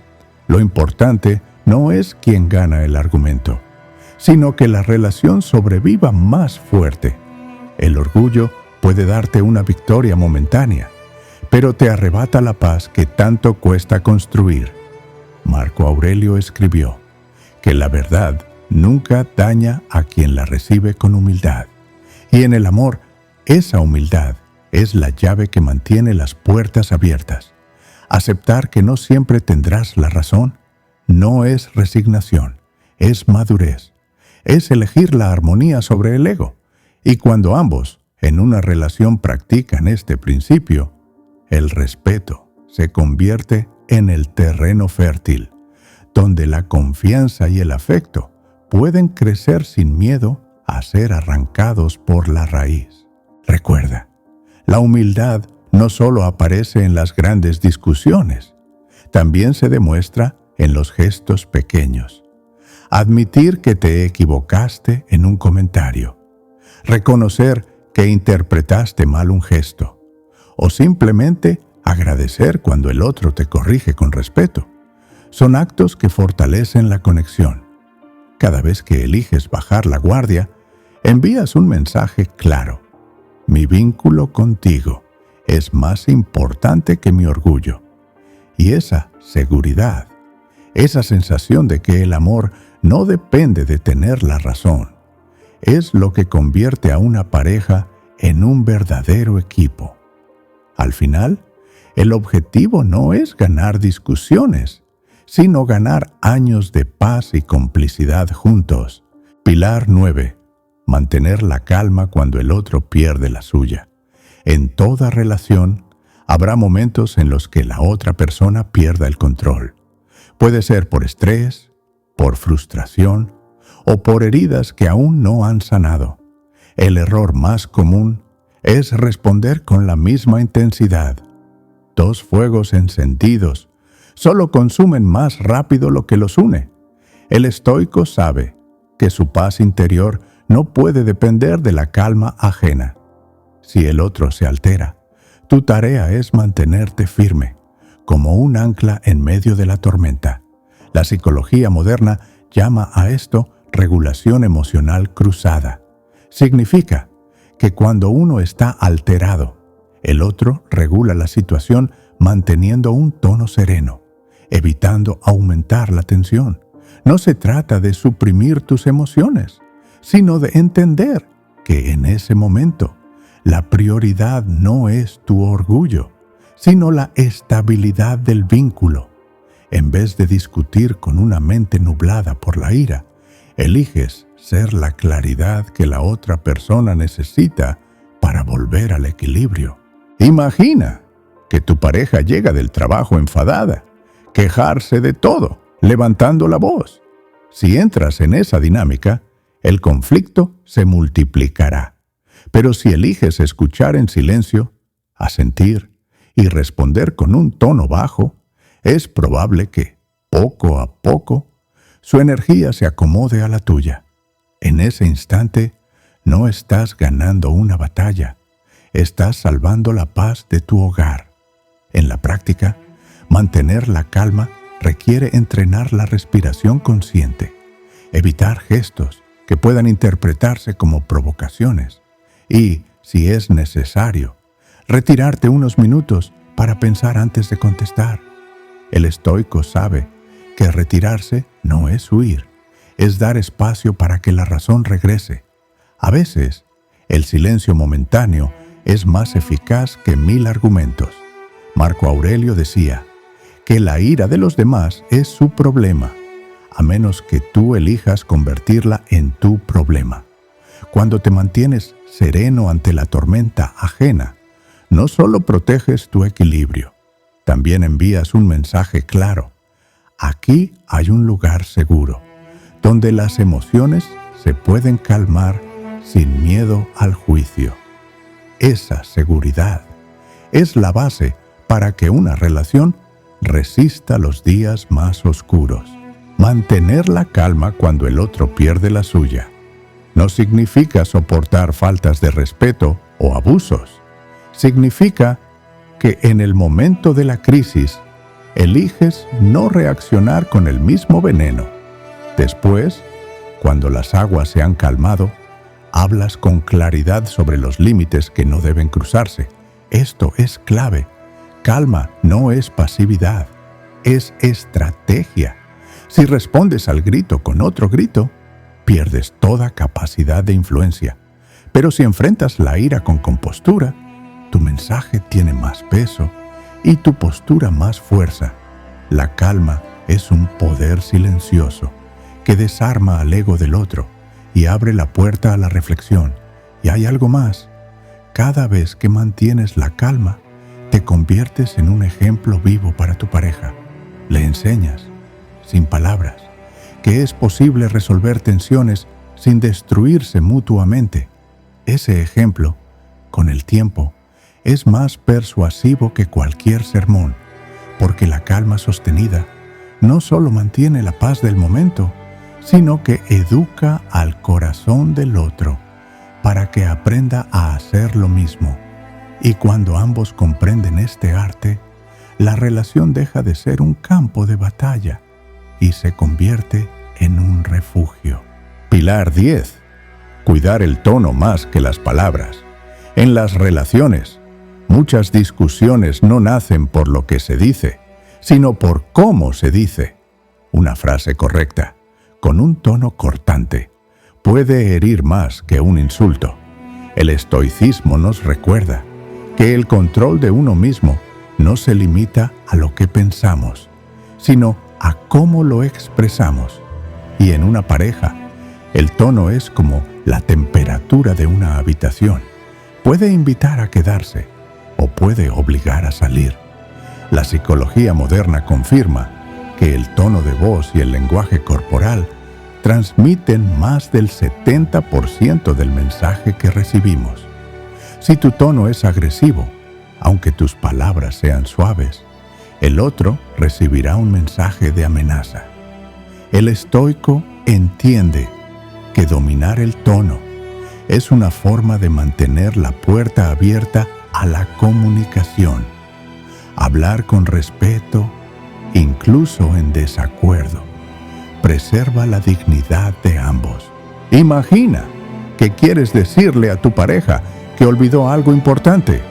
lo importante no es quién gana el argumento, sino que la relación sobreviva más fuerte. El orgullo puede darte una victoria momentánea, pero te arrebata la paz que tanto cuesta construir. Marco Aurelio escribió que la verdad nunca daña a quien la recibe con humildad. Y en el amor, esa humildad es la llave que mantiene las puertas abiertas. Aceptar que no siempre tendrás la razón no es resignación, es madurez. Es elegir la armonía sobre el ego. Y cuando ambos en una relación practican este principio, el respeto se convierte en el terreno fértil, donde la confianza y el afecto pueden crecer sin miedo a ser arrancados por la raíz. Recuerda, la humildad no solo aparece en las grandes discusiones, también se demuestra en los gestos pequeños. Admitir que te equivocaste en un comentario, reconocer que interpretaste mal un gesto, o simplemente agradecer cuando el otro te corrige con respeto, son actos que fortalecen la conexión. Cada vez que eliges bajar la guardia, envías un mensaje claro: mi vínculo contigo es más importante que mi orgullo. Y esa seguridad, esa sensación de que el amor no depende de tener la razón, es lo que convierte a una pareja en un verdadero equipo. Al final, el objetivo no es ganar discusiones, sino ganar años de paz y complicidad juntos. Pilar 9. Mantener la calma cuando el otro pierde la suya. En toda relación, habrá momentos en los que la otra persona pierda el control. Puede ser por estrés, por frustración o por heridas que aún no han sanado. El error más común es responder con la misma intensidad. Dos fuegos encendidos solo consumen más rápido lo que los une. El estoico sabe que su paz interior no puede depender de la calma ajena. Si el otro se altera, tu tarea es mantenerte firme, como un ancla en medio de la tormenta. La psicología moderna llama a esto regulación emocional cruzada. Significa que cuando uno está alterado, el otro regula la situación manteniendo un tono sereno, evitando aumentar la tensión. No se trata de suprimir tus emociones, sino de entender que en ese momento la prioridad no es tu orgullo, sino la estabilidad del vínculo. En vez de discutir con una mente nublada por la ira, eliges ser la claridad que la otra persona necesita para volver al equilibrio. Imagina que tu pareja llega del trabajo enfadada, quejarse de todo, levantando la voz. Si entras en esa dinámica, el conflicto se multiplicará. Pero si eliges escuchar en silencio, asentir y responder con un tono bajo, es probable que, poco a poco, su energía se acomode a la tuya. En ese instante, no estás ganando una batalla, estás salvando la paz de tu hogar. En la práctica, mantener la calma requiere entrenar la respiración consciente, evitar gestos que puedan interpretarse como provocaciones y, si es necesario, retirarte unos minutos para pensar antes de contestar. El estoico sabe que retirarse no es huir, es dar espacio para que la razón regrese. A veces, el silencio momentáneo es más eficaz que 1000 argumentos. Marco Aurelio decía que la ira de los demás es su problema, a menos que tú elijas convertirla en tu problema. Cuando te mantienes sereno ante la tormenta ajena, no solo proteges tu equilibrio, también envías un mensaje claro. Aquí hay un lugar seguro, donde las emociones se pueden calmar sin miedo al juicio. Esa seguridad es la base para que una relación resista los días más oscuros. Mantener la calma cuando el otro pierde la suya no significa soportar faltas de respeto o abusos. Significa que en el momento de la crisis eliges no reaccionar con el mismo veneno. Después, cuando las aguas se han calmado, hablas con claridad sobre los límites que no deben cruzarse. Esto es clave. Calma no es pasividad, es estrategia. Si respondes al grito con otro grito, pierdes toda capacidad de influencia. Pero si enfrentas la ira con compostura, tu mensaje tiene más peso y tu postura más fuerza. La calma es un poder silencioso que desarma al ego del otro y abre la puerta a la reflexión. Y hay algo más. Cada vez que mantienes la calma, te conviertes en un ejemplo vivo para tu pareja. Le enseñas, sin palabras, que es posible resolver tensiones sin destruirse mutuamente. Ese ejemplo, con el tiempo, es más persuasivo que cualquier sermón, porque la calma sostenida no solo mantiene la paz del momento, sino que educa al corazón del otro para que aprenda a hacer lo mismo. Y cuando ambos comprenden este arte, la relación deja de ser un campo de batalla y se convierte en un refugio. Pilar 10. Cuidar el tono más que las palabras. En las relaciones, muchas discusiones no nacen por lo que se dice, sino por cómo se dice. Una frase correcta, con un tono cortante, puede herir más que un insulto. El estoicismo nos recuerda que el control de uno mismo no se limita a lo que pensamos, sino a cómo lo expresamos. Y en una pareja, el tono es como la temperatura de una habitación. Puede invitar a quedarse o puede obligar a salir. La psicología moderna confirma que el tono de voz y el lenguaje corporal transmiten más del 70% del mensaje que recibimos. Si tu tono es agresivo, aunque tus palabras sean suaves, el otro recibirá un mensaje de amenaza. El estoico entiende que dominar el tono es una forma de mantener la puerta abierta a la comunicación. Hablar con respeto, incluso en desacuerdo, preserva la dignidad de ambos. Imagina que quieres decirle a tu pareja que olvidó algo importante.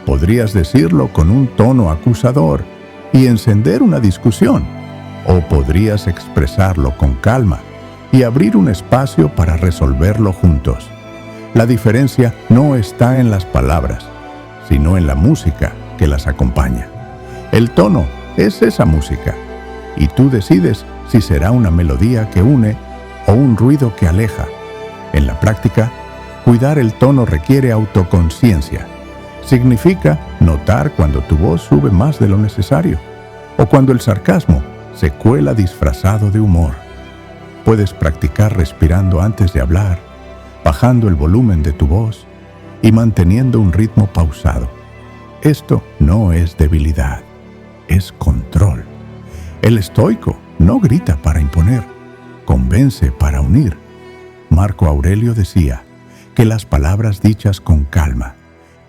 Podrías decirlo con un tono acusador y encender una discusión, o podrías expresarlo con calma y abrir un espacio para resolverlo juntos. La diferencia no está en las palabras, sino en la música que las acompaña. El tono es esa música, y tú decides si será una melodía que une o un ruido que aleja. En la práctica, cuidar el tono requiere autoconciencia. Significa notar cuando tu voz sube más de lo necesario o cuando el sarcasmo se cuela disfrazado de humor. Puedes practicar respirando antes de hablar, bajando el volumen de tu voz y manteniendo un ritmo pausado. Esto no es debilidad, es control. El estoico no grita para imponer, convence para unir. Marco Aurelio decía que las palabras dichas con calma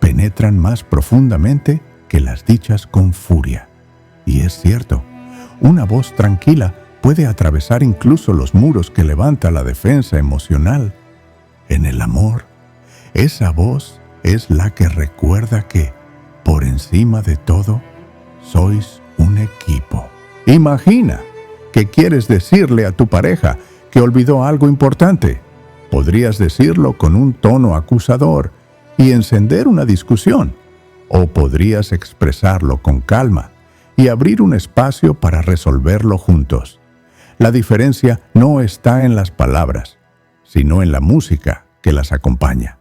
penetran más profundamente que las dichas con furia. Y es cierto, una voz tranquila puede atravesar incluso los muros que levanta la defensa emocional. En el amor, esa voz es la que recuerda que, por encima de todo, sois un equipo. Imagina que quieres decirle a tu pareja que olvidó algo importante. Podrías decirlo con un tono acusador y encender una discusión, o podrías expresarlo con calma y abrir un espacio para resolverlo juntos. La diferencia no está en las palabras, sino en la música que las acompaña.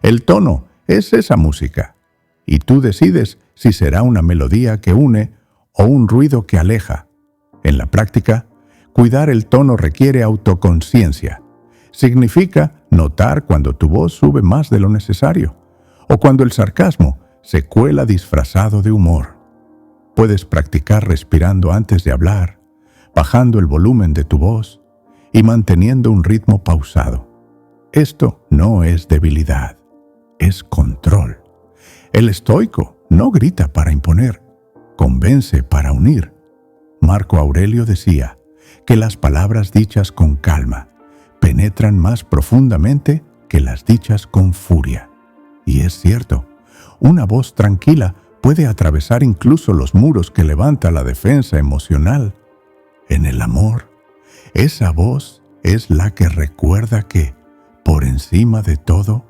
El tono es esa música, y tú decides si será una melodía que une o un ruido que aleja. En la práctica, cuidar el tono requiere autoconciencia. Significa notar cuando tu voz sube más de lo necesario o cuando el sarcasmo se cuela disfrazado de humor. Puedes practicar respirando antes de hablar, bajando el volumen de tu voz y manteniendo un ritmo pausado. Esto no es debilidad, es control. El estoico no grita para imponer, convence para unir. Marco Aurelio decía que las palabras dichas con calma penetran más profundamente que las dichas con furia. Y es cierto, una voz tranquila puede atravesar incluso los muros que levanta la defensa emocional. En el amor, esa voz es la que recuerda que, por encima de todo,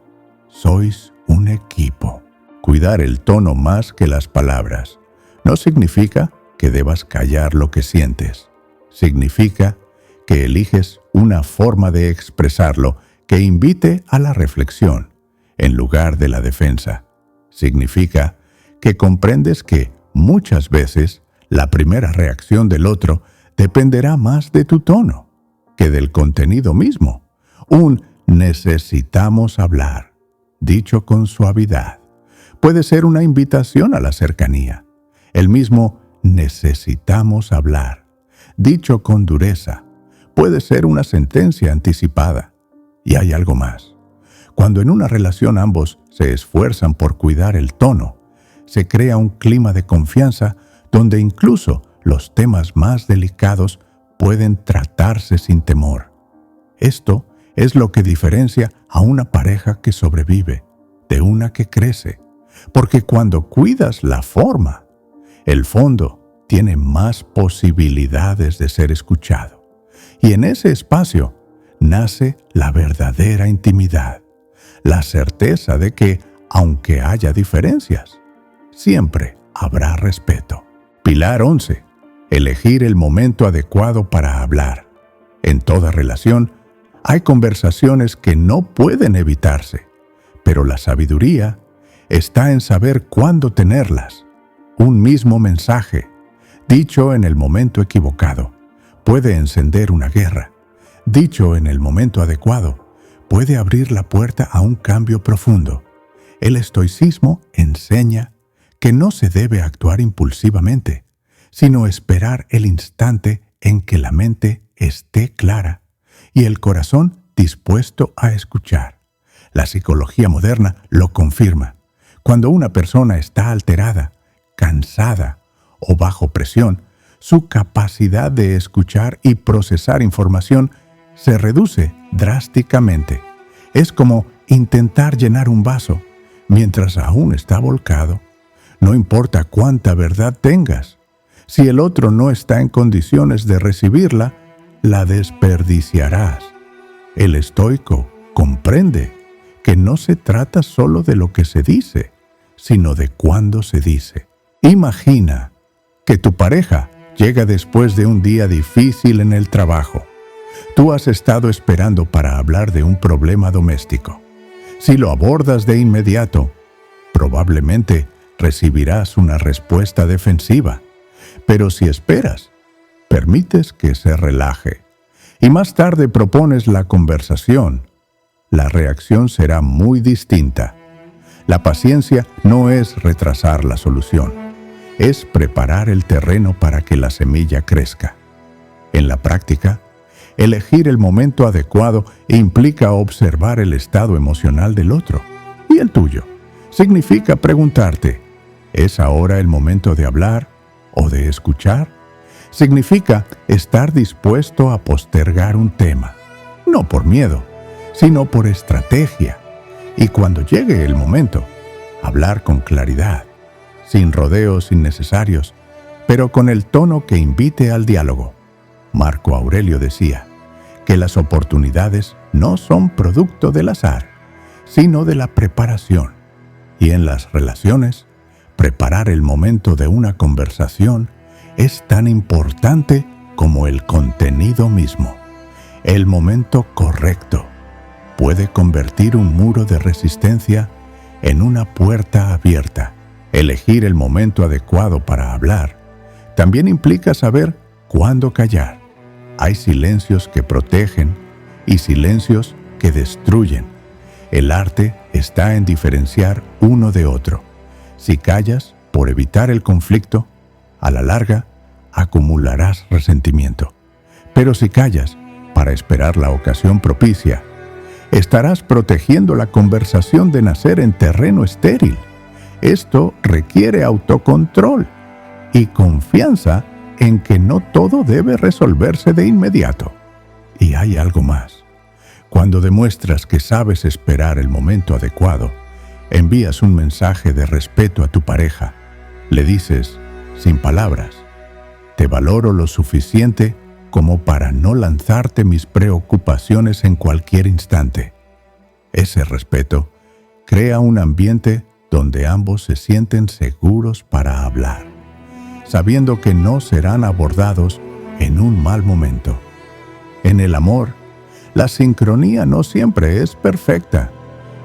sois un equipo. Cuidar el tono más que las palabras no significa que debas callar lo que sientes. Significa que eliges una forma de expresarlo que invite a la reflexión en lugar de la defensa. Significa que comprendes que muchas veces la primera reacción del otro dependerá más de tu tono que del contenido mismo. Un necesitamos hablar, dicho con suavidad, puede ser una invitación a la cercanía. El mismo necesitamos hablar, dicho con dureza, puede ser una sentencia anticipada. Y hay algo más. Cuando en una relación ambos se esfuerzan por cuidar el tono, se crea un clima de confianza donde incluso los temas más delicados pueden tratarse sin temor. Esto es lo que diferencia a una pareja que sobrevive de una que crece, porque cuando cuidas la forma, el fondo tiene más posibilidades de ser escuchado. Y en ese espacio nace la verdadera intimidad, la certeza de que, aunque haya diferencias, siempre habrá respeto. Pilar 11. Elegir el momento adecuado para hablar. En toda relación, hay conversaciones que no pueden evitarse, pero la sabiduría está en saber cuándo tenerlas. Un mismo mensaje, dicho en el momento equivocado, puede encender una guerra. Dicho en el momento adecuado, puede abrir la puerta a un cambio profundo. El estoicismo enseña que no se debe actuar impulsivamente, sino esperar el instante en que la mente esté clara y el corazón dispuesto a escuchar. La psicología moderna lo confirma. Cuando una persona está alterada, cansada o bajo presión, su capacidad de escuchar y procesar información se reduce drásticamente. Es como intentar llenar un vaso mientras aún está volcado. No importa cuánta verdad tengas. Si el otro no está en condiciones de recibirla, la desperdiciarás. El estoico comprende que no se trata solo de lo que se dice, sino de cuándo se dice. Imagina que tu pareja llega después de un día difícil en el trabajo. Tú has estado esperando para hablar de un problema doméstico. Si lo abordas de inmediato, probablemente recibirás una respuesta defensiva. Pero si esperas, permites que se relaje y más tarde propones la conversación, la reacción será muy distinta. La paciencia no es retrasar la solución, es preparar el terreno para que la semilla crezca. En la práctica, elegir el momento adecuado implica observar el estado emocional del otro y el tuyo. Significa preguntarte, ¿es ahora el momento de hablar o de escuchar? Significa estar dispuesto a postergar un tema, no por miedo, sino por estrategia. Y cuando llegue el momento, hablar con claridad, sin rodeos innecesarios, pero con el tono que invite al diálogo. Marco Aurelio decía que las oportunidades no son producto del azar, sino de la preparación. Y en las relaciones, preparar el momento de una conversación es tan importante como el contenido mismo. El momento correcto puede convertir un muro de resistencia en una puerta abierta. Elegir el momento adecuado para hablar también implica saber cuándo callar. Hay silencios que protegen y silencios que destruyen. El arte está en diferenciar uno de otro. Si callas por evitar el conflicto, a la larga acumularás resentimiento. Pero si callas para esperar la ocasión propicia, estarás protegiendo la conversación de nacer en terreno estéril. Esto requiere autocontrol y confianza en que no todo debe resolverse de inmediato. Y hay algo más. Cuando demuestras que sabes esperar el momento adecuado, envías un mensaje de respeto a tu pareja. Le dices, sin palabras, te valoro lo suficiente como para no lanzarte mis preocupaciones en cualquier instante. Ese respeto crea un ambiente donde ambos se sienten seguros para hablar, sabiendo que no serán abordados en un mal momento. En el amor, la sincronía no siempre es perfecta,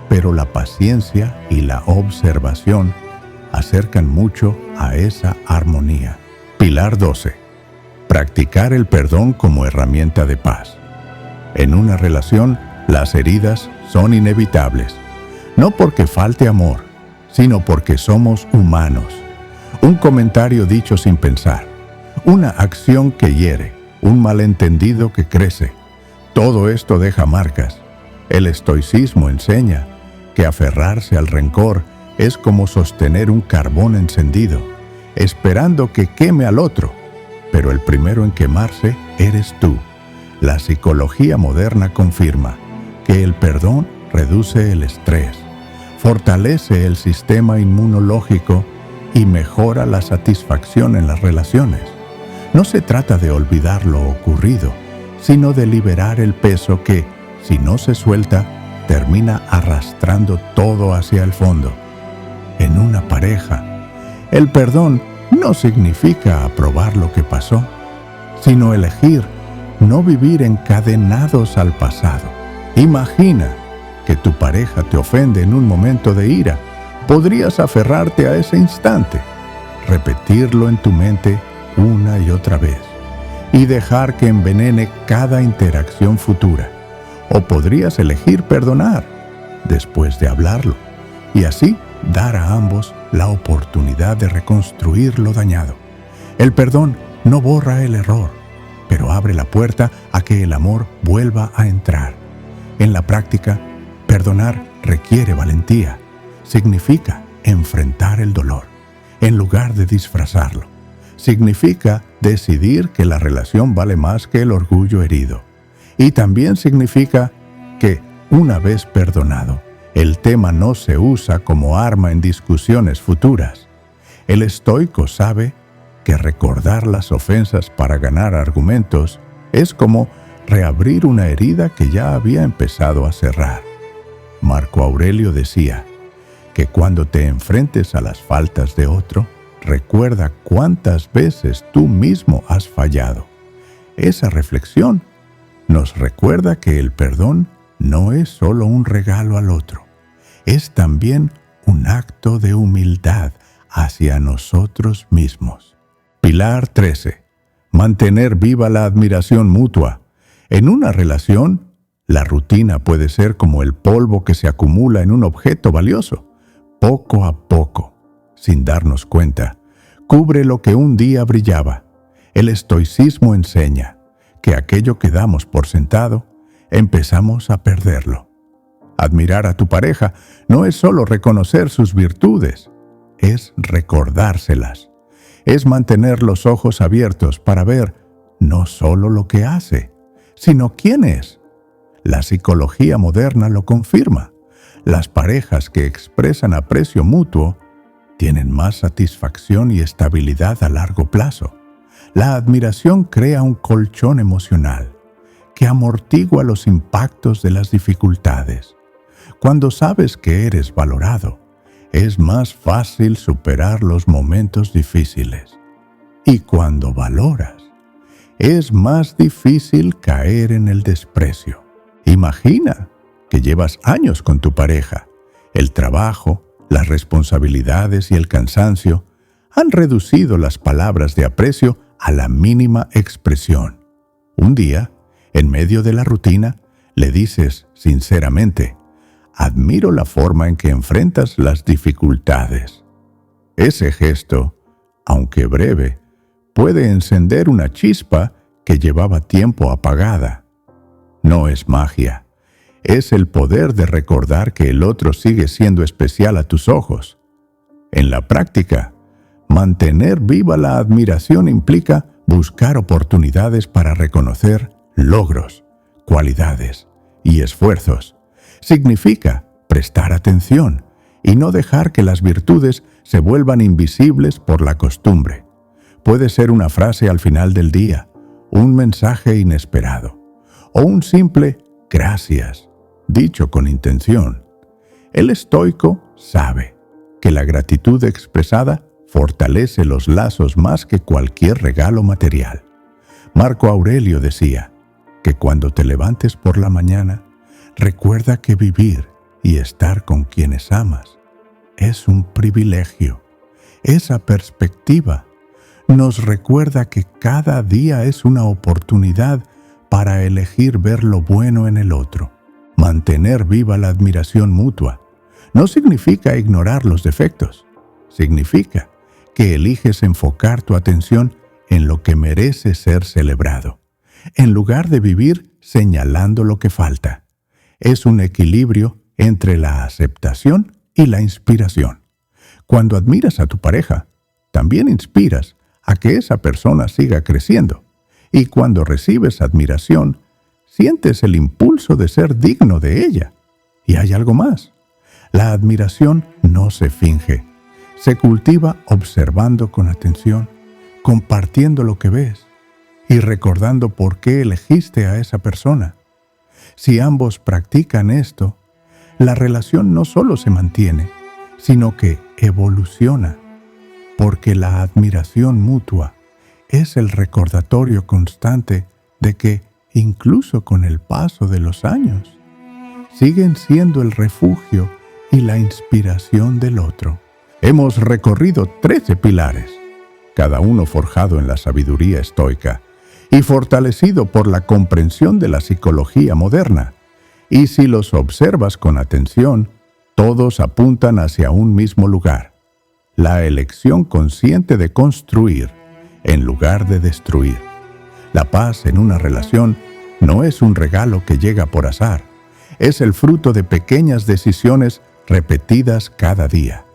pero la paciencia y la observación acercan mucho a esa armonía. Pilar 12. Practicar el perdón como herramienta de paz. En una relación, las heridas son inevitables, no porque falte amor, sino porque somos humanos. Un comentario dicho sin pensar, una acción que hiere, un malentendido que crece. Todo esto deja marcas. El estoicismo enseña que aferrarse al rencor es como sostener un carbón encendido, esperando que queme al otro. Pero el primero en quemarse eres tú. La psicología moderna confirma que el perdón reduce el estrés, fortalece el sistema inmunológico y mejora la satisfacción en las relaciones. No se trata de olvidar lo ocurrido, sino de liberar el peso que, si no se suelta, termina arrastrando todo hacia el fondo. En una pareja, el perdón no significa aprobar lo que pasó, sino elegir no vivir encadenados al pasado. Imagina que tu pareja te ofende en un momento de ira. Podrías aferrarte a ese instante, repetirlo en tu mente una y otra vez y dejar que envenene cada interacción futura. O podrías elegir perdonar después de hablarlo y así dar a ambos la oportunidad de reconstruir lo dañado. El perdón no borra el error, pero abre la puerta a que el amor vuelva a entrar. En la práctica, perdonar requiere valentía. Significa enfrentar el dolor, en lugar de disfrazarlo. Significa decidir que la relación vale más que el orgullo herido. Y también significa que, una vez perdonado, el tema no se usa como arma en discusiones futuras. El estoico sabe que recordar las ofensas para ganar argumentos es como reabrir una herida que ya había empezado a cerrar. Marco Aurelio decía que cuando te enfrentes a las faltas de otro, recuerda cuántas veces tú mismo has fallado. Esa reflexión nos recuerda que el perdón no es solo un regalo al otro, es también un acto de humildad hacia nosotros mismos. Pilar 13. Mantener viva la admiración mutua. En una relación, la rutina puede ser como el polvo que se acumula en un objeto valioso. Poco a poco, sin darnos cuenta, cubre lo que un día brillaba. El estoicismo enseña que aquello que damos por sentado, empezamos a perderlo. Admirar a tu pareja no es solo reconocer sus virtudes, es recordárselas. Es mantener los ojos abiertos para ver no solo lo que hace, sino quién es. La psicología moderna lo confirma. Las parejas que expresan aprecio mutuo tienen más satisfacción y estabilidad a largo plazo. La admiración crea un colchón emocional que amortigua los impactos de las dificultades. Cuando sabes que eres valorado, es más fácil superar los momentos difíciles. Y cuando valoras, es más difícil caer en el desprecio. Imagina que llevas años con tu pareja. El trabajo, las responsabilidades y el cansancio han reducido las palabras de aprecio a la mínima expresión. Un día, en medio de la rutina, le dices sinceramente: admiro la forma en que enfrentas las dificultades. Ese gesto, aunque breve, puede encender una chispa que llevaba tiempo apagada. No es magia, es el poder de recordar que el otro sigue siendo especial a tus ojos. En la práctica, mantener viva la admiración implica buscar oportunidades para reconocer logros, cualidades y esfuerzos. Significa prestar atención y no dejar que las virtudes se vuelvan invisibles por la costumbre. Puede ser una frase al final del día, un mensaje inesperado o un simple gracias, dicho con intención. El estoico sabe que la gratitud expresada fortalece los lazos más que cualquier regalo material. Marco Aurelio decía que cuando te levantes por la mañana, recuerda que vivir y estar con quienes amas es un privilegio. Esa perspectiva nos recuerda que cada día es una oportunidad para elegir ver lo bueno en el otro. Mantener viva la admiración mutua no significa ignorar los defectos. Significa que eliges enfocar tu atención en lo que merece ser celebrado, en lugar de vivir señalando lo que falta. Es un equilibrio entre la aceptación y la inspiración. Cuando admiras a tu pareja, también inspiras a que esa persona siga creciendo. Y cuando recibes admiración, sientes el impulso de ser digno de ella. Y hay algo más. La admiración no se finge. Se cultiva observando con atención, compartiendo lo que ves y recordando por qué elegiste a esa persona. Si ambos practican esto, la relación no solo se mantiene, sino que evoluciona, porque la admiración mutua es el recordatorio constante de que, incluso con el paso de los años, siguen siendo el refugio y la inspiración del otro. Hemos recorrido 13 pilares, cada uno forjado en la sabiduría estoica y fortalecido por la comprensión de la psicología moderna. Y si los observas con atención, todos apuntan hacia un mismo lugar: la elección consciente de construir en lugar de destruir. La paz en una relación no es un regalo que llega por azar, es el fruto de pequeñas decisiones repetidas cada día.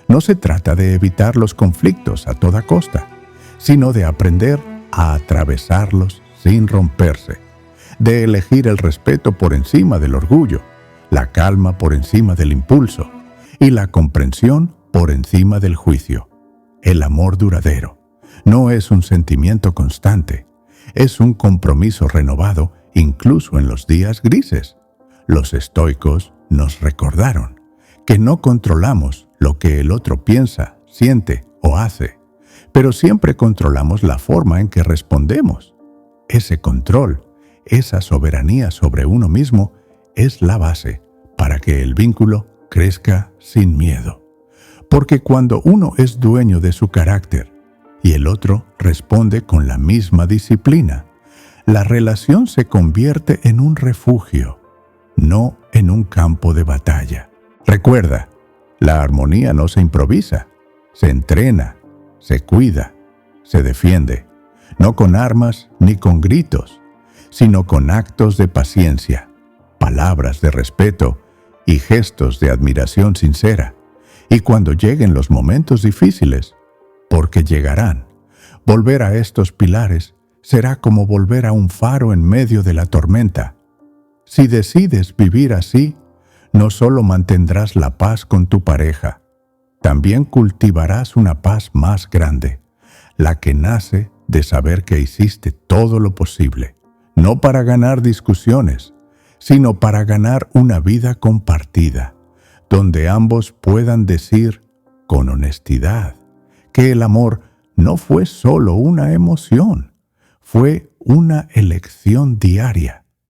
No se trata de evitar los conflictos a toda costa, sino de aprender a atravesarlos sin romperse, de elegir el respeto por encima del orgullo, la calma por encima del impulso y la comprensión por encima del juicio. El amor duradero no es un sentimiento constante, es un compromiso renovado incluso en los días grises. Los estoicos nos recordaron que no controlamos lo que el otro piensa, siente o hace, pero siempre controlamos la forma en que respondemos. Ese control, esa soberanía sobre uno mismo, es la base para que el vínculo crezca sin miedo. Porque cuando uno es dueño de su carácter y el otro responde con la misma disciplina, la relación se convierte en un refugio, no en un campo de batalla. Recuerda, la armonía no se improvisa, se entrena, se cuida, se defiende, no con armas ni con gritos, sino con actos de paciencia, palabras de respeto y gestos de admiración sincera. Y cuando lleguen los momentos difíciles, porque llegarán, volver a estos pilares será como volver a un faro en medio de la tormenta. Si decides vivir así, no solo mantendrás la paz con tu pareja, también cultivarás una paz más grande, la que nace de saber que hiciste todo lo posible, no para ganar discusiones, sino para ganar una vida compartida, donde ambos puedan decir con honestidad que el amor no fue solo una emoción, fue una elección diaria.